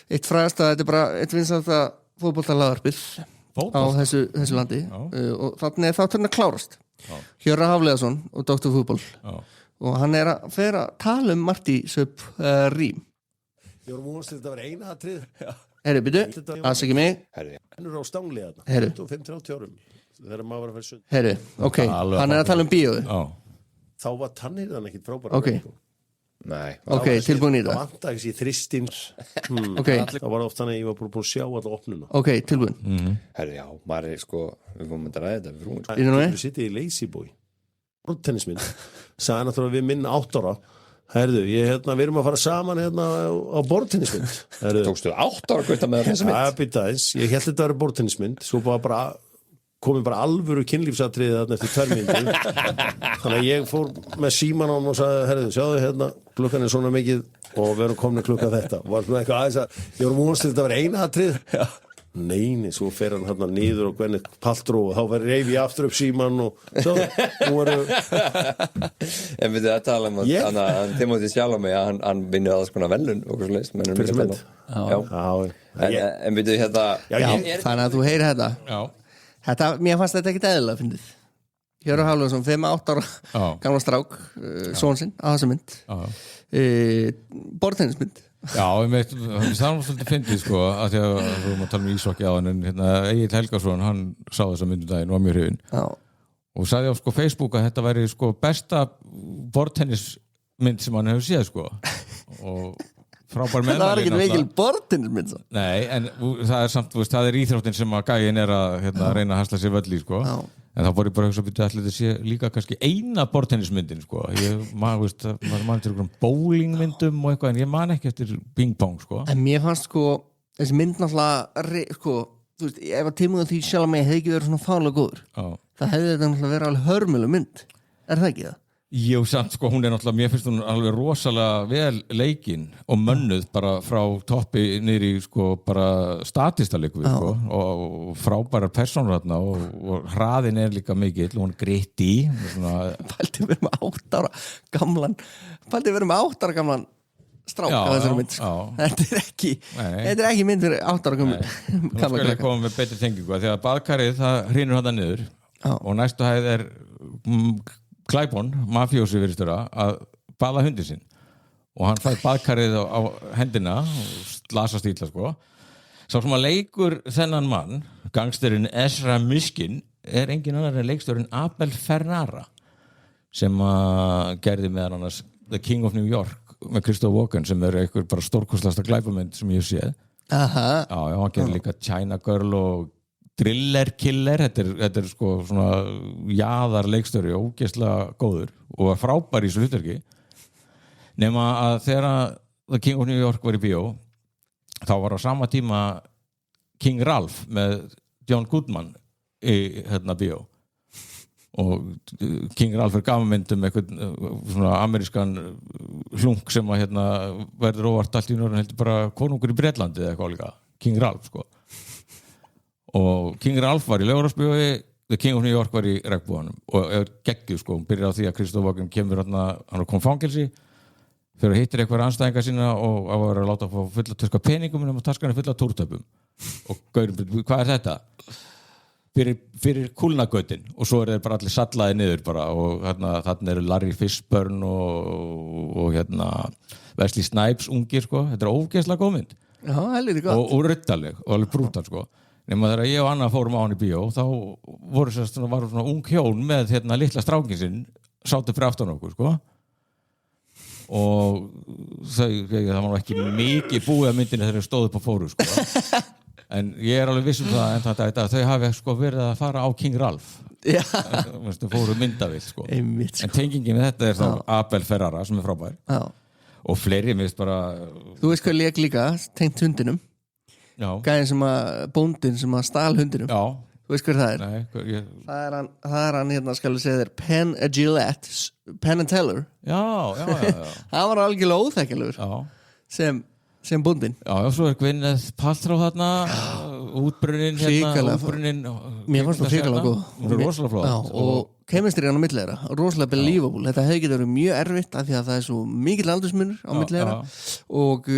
eitt frægast að þetta er bara eitt vinsælsta fótboltahlaðarpið á þessu landi og þannig er þátturinn að klárast Hjörra Hafleðarsson og Dr. Fútból og hann er að fer að tala um Martí Söp Rím Ég var múnast til þetta að vera eina atrið Herru, byrju, aðsækja mig Hann er á stangli þarna 25-30 árum þegar maður var að fara sund Herru, ok, hann er að tala um bíóðu Þá var tannirðan ekkit frábæra Ok Nei, ok, tilbúin í það það vant ekki sér þristins okay. Það var oft þannig að ég var búin að sjá alla opnuna ok, tilbúin herri, já, maður er sko við komum að ræða þetta við frúin Býtum við? Þú sittið í Lazy Boy Bortennisminn sagði náttúrulega við minn 8 ára Herðu, við erum að fara saman á bortennismynd Tókstu 8 ára gutta með þessa mynd? Ég held þetta að vera bortennismynd svo komið bara alvöru kynlífsatriði þarna eftir 2 mínútur þannig að ég fór með síman á hann og sagði herðu, sjáðu klukkan er svona mikið og við erum komin klukkan þetta og var svona eitthvað aðeins að ég voru múnast til þetta að vera eina atrið Neini, svo fer hann niður og Gwyneth Paltrow og þá reyfi ég aftur upp síman og svo nú En við þetta tala um að Timothy Chalamet að hann vinnur alls konar velun og svo leist Fyrir mynd En við þetta þannig að þú heyrir þetta Þetta, mér fannst þetta ekkert eðlilega fyndið Hjörvar Hafleðarsson, 5-8 ára gamla strák, son sinn á þessa mynd borðtennismynd Já, það var svolítið fyndið sko að því að við erum að tala um ísokki á hann en Egill Helgason, hann sá þessa myndundaginn og var mjög hrifinn og sagði á sko Facebook að þetta væri sko besta borðtennismynd sem hann hefur séð sko og frábær Það var meðmæli ekki náttúrulega. mikil bortinnismynd svo. Nei, en það er samt, það er íþróttin sem að gæin er að reyna að hasla sér völl í, sko. Já. En þá fór ég bara að hugsa að allir þetta sé líka kannski eina bortennismyndin, sko. Maður til einhverjum bowlingmyndum og eitthvað, en ég man ekki eftir ping-pong, sko. En mér fannst sko þessi mynd náttúrulega sko, þú veist, ef að Timothy því sjálf mig hefði ekki verið svona fálega góður Já. það hefði þetta náttúrulega verið alveg hörmuleg mynd. Er það ekki það? Jú, samt, sko, hún er náttúrulega, mér finnst hún alveg rosalega vel leikin og mönnuð bara frá toppi niður í, sko, bara statista leiku við, sko, og frábærar persónur þarna og hraðin er líka mikill og hún er gritti svona... Pældi verið með 8 ára gamlan strák Já, á þessari já, mynd, sko. já. Þetta er ekki mynd fyrir 8 ára gamla Nú skal ég koma með betri tengingu því að baðkarið, það hrynur hann niður og næstu hæð er Klæbón, mafjósi virðistöra að baða hundin sinn og hann fær baðkarið á hendina og slasast illa, sko. Sá sem að leikur þennan mann, gangsterinn Ezra Miskin, er engin annar en leikstjórinn Abel Ferrara sem að gerði meðan annars The King of New York með Christopher Walken sem er einhver bara stórkostlasta glæpamynd sem ég séð. Já, hann gerði líka China Girl og Thriller Killer, þetta er sko svona jaðar leikstjóri og ógeðslega góður og var frábær í þessu hlutverki nema að þegar The King of New York var í bíó þá var á sama tíma King Ralph með John Goodman í bíó og King Ralph er gamanmyndum eitthvað svona amerískan hlunk sem að verður óvart allt í norðan heldur bara konungur í Bretlandi eða eitthvað líka, King Ralph, sko. Og King Ralph var í Laugarásbíói, The King of New York var í Regnbúanum og er geggjuð, sko, hún byrjar á því að Christopher Walken kemur hann kom fangelsi fyrir að hittir eitthvað anstæðinga sína og að vera að láta að fá fulla töska peningum og taskan er fulla túrtöpum og gaurin, hvað er þetta? Fyrir kúlnagautin og svo er þeir bara allir sallaði niður bara og þarna eru Larry Fishburne og Wesley Snipes ungir, sko, þetta er ógeðslega góð mynd. Já, helviti gott. Og ruddaleg og alveg brútal, sko. Nema þegar ég og Anna fórum á hann í bíó þá var svona ung hjón með litla strákin sinn sátu fyrir aftan okkur, sko. Og það var nú ekki mikið búið að myndinni þegar þau stóðu upp á fóru, sko. En ég er alveg viss um það en þau hafi, sko, verið að fara á King Ralph. Já. Fóru myndavill, sko. Einmitt, sko. En tengingin með þetta er þá Abel Ferrara sem er frábær. Já. Og fleiri mist bara... Þú veist hvað lék líka, tengt hundinum. Já. Gæðin sem að, bóndin sem að stál hundinum. Já. Þú veist hver það er? Nei, Það er hann skal ég segja þér, Penn and Teller. Já. Það var algjörlega óþekkilegur sem bóndin. Já, svo er Gwyneth Paltrow þarna, útbrunnin útbrunnin. Mér fannst það hrikalega góð. Hún er rosalega flott. Já, og kemistri hann á milli þeirra, rosalega believable. Þetta hefði getið verið mjög erfitt af því að það er svo mikill aldursmunur á milli þeirra og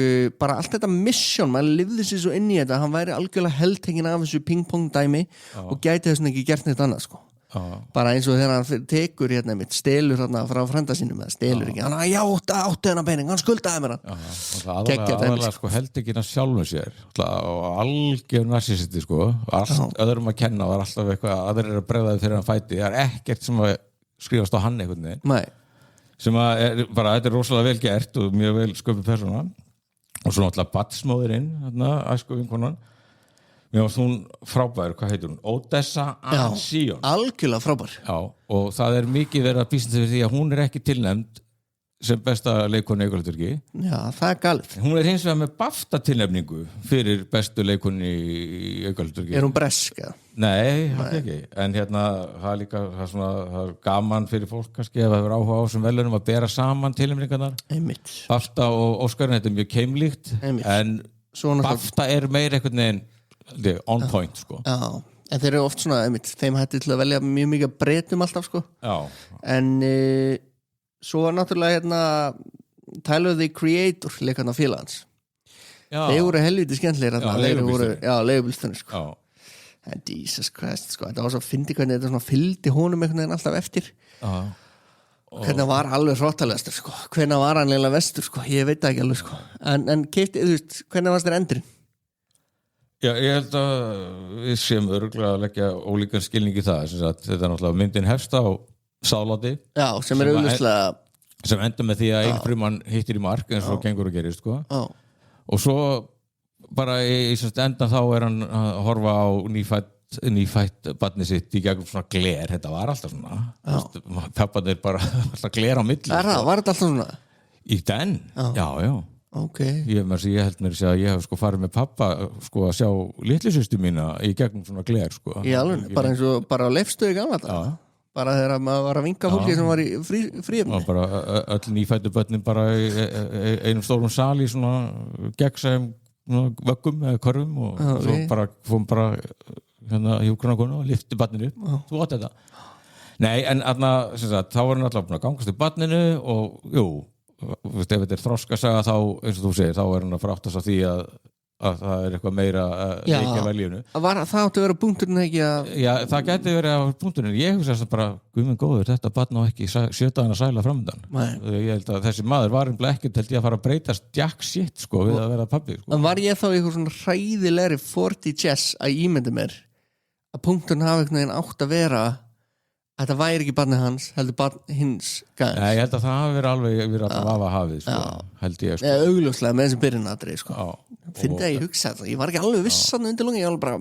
bara allt þetta mission, maður lifði sér svo inn í þetta, hann væri algjörlega heldtengin af þessu ping-pong dæmi og gæti þess ekki gert neitt annað, sko. Bara eins og þegar hann tekur mitt stelur frá frænda sínum eða stelur ekki, hann átti hennar pening, hann skuldaði mér hann. Aðalega, sko, held ekki hann sjálfum sér og algjör narsisisti, sko, öðrum að kenna og það er alltaf eitthvað, aðrir er að bregðaði fyrir hann fæti, það er ekkert sem að skrifast á hann einhvern veginn. Nei. Sem að bara, þetta er rosalega vel gert og mjög vel sköpuð persóna og svo náttúrulega batsmóðurinn, æsku vinkonan. Mér varst hún frábær, hvað heitir hún? Odessa Ansion. Já, algjörlega frábær. Já, og það er mikið verið að býsta fyrir því að hún er ekki tilnefnd sem besta leikonu í aukahlutverki. Já, það er galið. Hún er hins vegar með BAFTA tilnefningu fyrir bestu leikonu í aukahlutverki. Er hún breska? Nei, ekki. En það er líka það er gaman fyrir fólk kannski ef það er áhuga á þessum velunum að bera saman tilnefningarnar. Einmitt. BAFTA og Óskarinn, þetta er mjög keimlíkt. Einmitt. En BAFTA er meira einhvern veginn on point, sko. Já, en þeir eru oft svona þeim hætti til að velja mjög mikið breytum alltaf, sko. Já. En svo var náttúrulega Tyler the Creator leikarna félagans. Þeir voru helviti skemmtlegir leigubilstunni, sko. En Jesus Christ, sko, þetta var svo að fyndi hvernig þetta svona fylgdi honum einhvern veginn alltaf eftir. Já. Hvernig var alveg hróttalegastur, sko. Hvernig var hann eiginlega vestur, sko. Ég veit ekki alveg, sko. En keipti, þú veist, hvernig varst þér endurinn? Já, ég held að við séum örugglega að leggja ólíkan skilning í það, þetta er náttúrulega myndin hefst á sáláti. Já, sem er auðvitað sem enda með því að einn fruman hittir í mark eins og gengur og gerist sko. Og svo bara í endan þá hann að horfa á nýfætt barnið sitt í gegnum svona gler, þetta var alltaf svona pappanir bara alltaf gler á milli var þetta alltaf svona? Í den, já Okay. ég held mér að ég hef sko farið með pappa sko að sjá litlisystur mína í gegnum svona gler sko. Í alveg, bara eins og bara á Leifsstöð í gamla þetta bara þegar maður var að vinka fólki sem var í fríefni og bara öll nýfættu börnin bara í einum stórum sal í svona gegnsæðum vöggum eða körfum og svo bara fórum bara hérna hjúkrunarkonu og lyfti barninu þú átt þetta nei en þá var hann alltaf búin að gangast í barninu og ef þetta þroskasaga þá eins og þú segir þá hann að fráttast á því að það eitthvað meira leikja veljunu það átti að vera punkturinn ekki að já það gæti verið á punkturinn ég hugsa þess að bara guðminn góður þetta barn á ekki 7 dagana sæla framöndan ég held að þessi maður var ekkert held ég að fara að breytast jack shit sko við að vera pabbi sko. Var ég þá eitthvað svona hræðilegri 40 chess að ímynda mér að punkturinn hafi einhvern veginn átt að vera að þetta væri ekki barnið hans heldur barn hins gæðins ég held að það hafi verið alltaf vafa hafið sko. held ég sko. augljóslega með þessum byrjunatri sko. Fyndi að ég hugsa þetta ég var ekki alveg vissan undir lungi ég var bara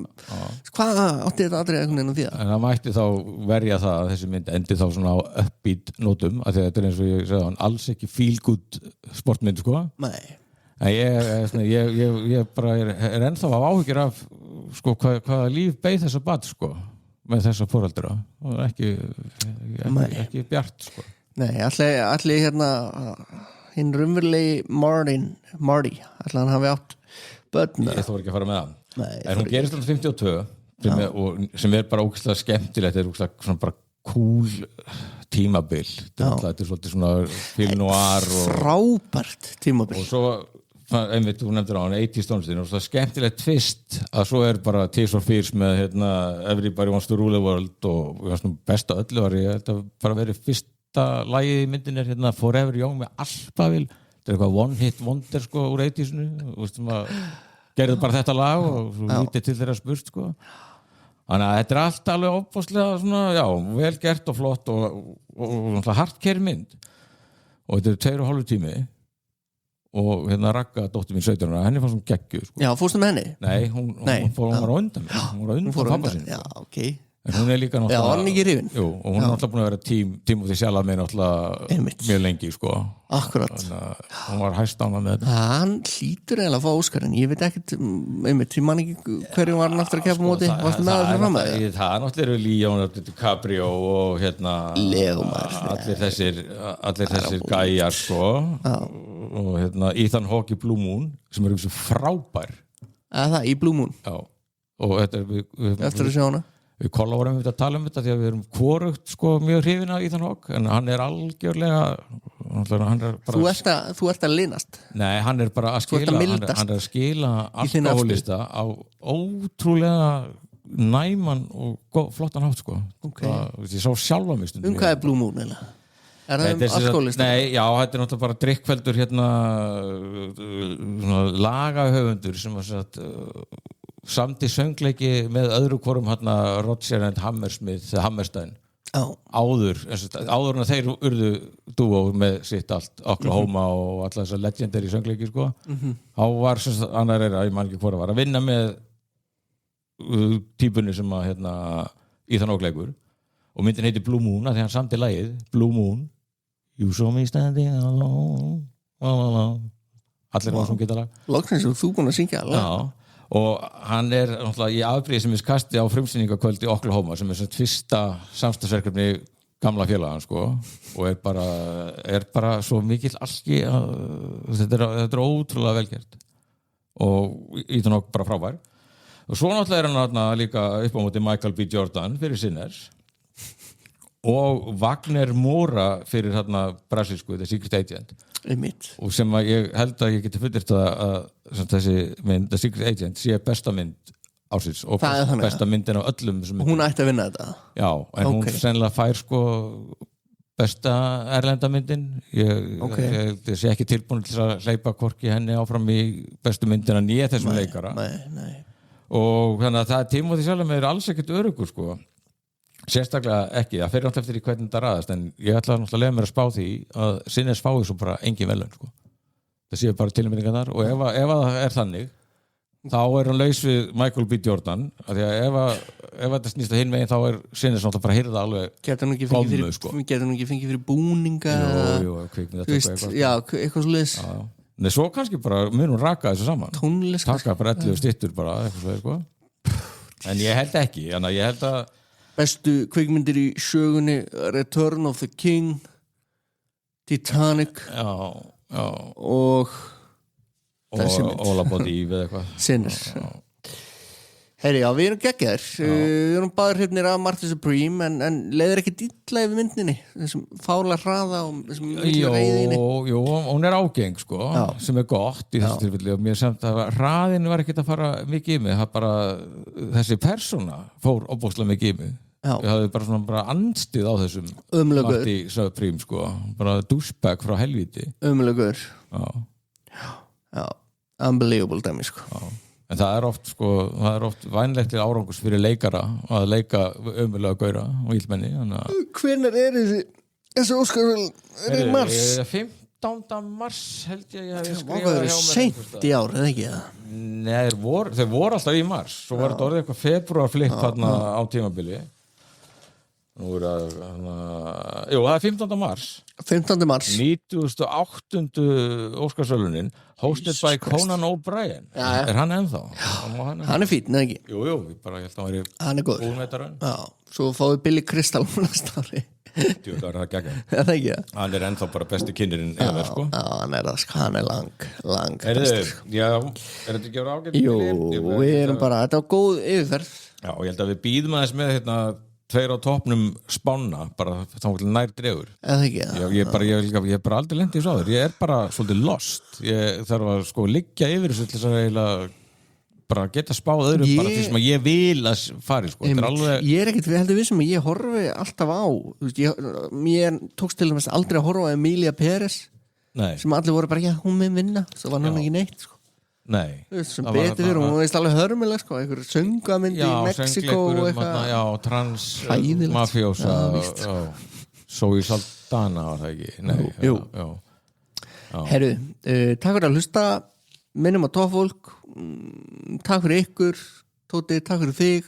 hvað átti þetta atrið einhvern veginn á því en það mætti þá verja það að þessi mynd endi þá svona á upbeat nótum af því að þetta er eins og ég segði hann alls ekki feel good sportmynd sko. En ég bara er ennþá af áhyggjur af sko, hvaða líf beið þessa barn sko með þessa foreldra og ekki bjart sko. Nei, allir hérna hinn raunverulegi Marty allir hann hafi átt börn Ég þóra ekki að fara með hann en hún gerist alltaf 52 sem er bara ógeðslega skemmtilegt þetta er ógeðslega svona bara cool tímabil þetta er svolítið svona film noir frábært tímabil og svo einmitt, þú nefndir á hann 80's tónlistin og það er skemmtilegt tvist að svo er bara Tears for Fears með Everybody Wants to Rule the World og besta öllu var ég held að bara verið fyrsta lagið í myndin er Forever Young með Alphaville þetta er eitthvað one hit wonder sko úr 80'sinu gerðu bara þetta lag og svo lítið til þeirra spurt sko þannig að þetta er allt alveg opaslega svona, vel gert og flott og hardcore mynd og þetta er 2,5 tími og Ragga, dóttir mín 17 ára, henni fannst hún geggjuð sko. Já, fórstu með henni? Nei, hún var á undan hún var á undan pappa sín Já, ok en hún er líka náttúrulega Já, hann er ekki rifin Jú, og hún er náttúrulega búin að vera tím og því sjálf með náttúrulega mjög lengi sko. Akkurat hún var hæstána með þetta Hann hlýtur eiginlega að fá Óskarinn ég veit ekkert, ég man ekki hverju var hann aftur að keppa móti varstu með það fram að það er náttúrulega Leonardo DiCaprio og allir þessir gæjar sko og Ethan Hawke í Blue Moon sem er frábær Það, í Blue Moon Já, og þetta er eftir að sjá hana Við Kolla vorum að tala þetta því að við erum hvorugt sko mjög hrifin af Ethan Hawke en hann er algjörlega hann er bara Þú ert að linast Nei, hann er bara að skila hann er að skila alkohólista á ótrúlega næman og flottan hátt sko ég sá sjálfa mig stundum hvað er Blue Moon eða? Er það alkohólista? Nei, já, þetta er náttúrulega bara drikkveldur lagahöfundur sem að samti söngleiki með öðru hvorum Roger and Hammerstein áður en þeir urðu dúo með sitt allt Oklahoma og alla þessar legendary söngleiki sko. Þá var annar ég man ekki hvora var að vinna með típunni sem að Ethan Hawke leikur og myndin heitir Blue Moon að því hann samti lagið Blue Moon You saw me standing alone allir var svona geta lag Loksins og þú búin að syngja alveg og hann er náttúrulega í afbrýðisemiskasti á frumsýningakvöld í Oklahoma sem er svona fyrsta samstagsverkefni gamla félagann sko og er bara svo mikill alki að þetta er ótrúlega velgert og Ethan Hawke bara frábær og svo náttúrulega er hann líka upp á móti Michael B. Jordan fyrir Sinners og Wagner Moura fyrir brasilsku The Secret Agent og sem að ég held að ég geti fullirt að þessi mynd The Secret Agent sé besta mynd ársins og besta myndin af öllum hún ætti að vinna þetta já, en hún sennilega fær sko besta erlenda myndin ég sé ekki tilbúin til að hleypa hvorki henni áfram í bestu myndina nýja þessum leikara nei. Og þannig að það Timothy Chalamet er alls ekkert öruggur sko sérstaklega ekki, það fer nátt eftir í hvernig það raðast en ég ætla náttúrulega að lega mér að spá því að Sinnes fái svo bara engin velun sko. Það séu bara tilmyndingarnar og ef það er þannig þá er hann laus við Michael B. Jordan af því að ef þetta snýst að hinn megin þá er Sinnes náttúrulega bara að hýrða alveg Getur hann ekki fengið fyrir búninga eitthvað svo leis Nei, svo kannski bara mun hún raka þessu saman tónlist taka bara 11 stittur bara eitthvað svo sko. En ég held ekki ég held að bestu kvikmyndir í sögunni Return of the King Titanic og þessi mynd All About Eve eða eitthvað Sinners Heyri, já, við erum geggjaðir við erum báðir hrifnir af Martha Supreme en leiðir ekki illa yfir myndinni þessum fála hraða og þessum miklu reiðinni Jú, hún er ágeng sko, sem er gott í þessu tilfelli og mér semt að hraðin var ekkert að fara mikið í mig það bara, þessi persóna fór óbúslega mikið í mig ég hafði bara andstið á þessum Martha Supreme sko bara douchebag frá helvíti umlegur já, unbelievable dæmi sko en það er oft vænlegt til árangus fyrir leikara að leika ömulega gaura og illmenni hvenær er þessi Óskarverðlaun er í mars 15. mars held ég hef skrifað það er seint í ár, eða ekki það? Nei, þeir voru alltaf í mars svo var þetta orðið eitthvað februarflipp þarna á tímabili nú er það er 15. mars 98. Óskarsverðlaunin hosted by Conan O'Brien er hann ennþá? Hann er fínn, eða ekki? Jú, ég bara held að hann er góður svo fáið Billy Crystal næsta ári það er það geggjað hann er ennþá bara besti kynnirinn eða sko hann er lang er þetta ekki ára ágætt? Jú, við erum bara, þetta var góð yfirferð já, og ég held að við býðum aðeins með tveir á toppnum spána bara þá nær dregur ég er bara aldrei lent í þessu áður ég er bara svolítið lost ég þarf að sko liggja yfir þessu til þess að eiginlega bara geta spáð öðru bara því sem að ég vil að fari sko. Ég er ekkert við heldur við sem að ég horfi alltaf á mér tókst til dæmis aldrei að horfa á Emilia Pérez sem allir voru bara hún með vinna svo var hann ekki neitt sko. Nei sem betur fyrir, hún veist alveg hörmuleg sko, einhver söngamynd í Mexiko og eitthvað trans mafjósa Zoe Saldana var það ekki Jú. Herru, takk fyrir að hlusta minnum á toppfólk takk fyrir ykkur Tóti, takk fyrir þig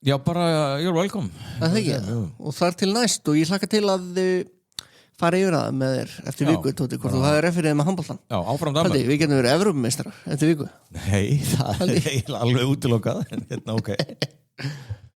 já bara, you're welcome og þar til næst og ég hlakka til að fara yfir það með þér eftir viku Tóti, hvort þú hafði referið með handboltan já, áfram dæmi við getum verið Evrópumeistarar eftir viku nei, það er alveg útilokað en ok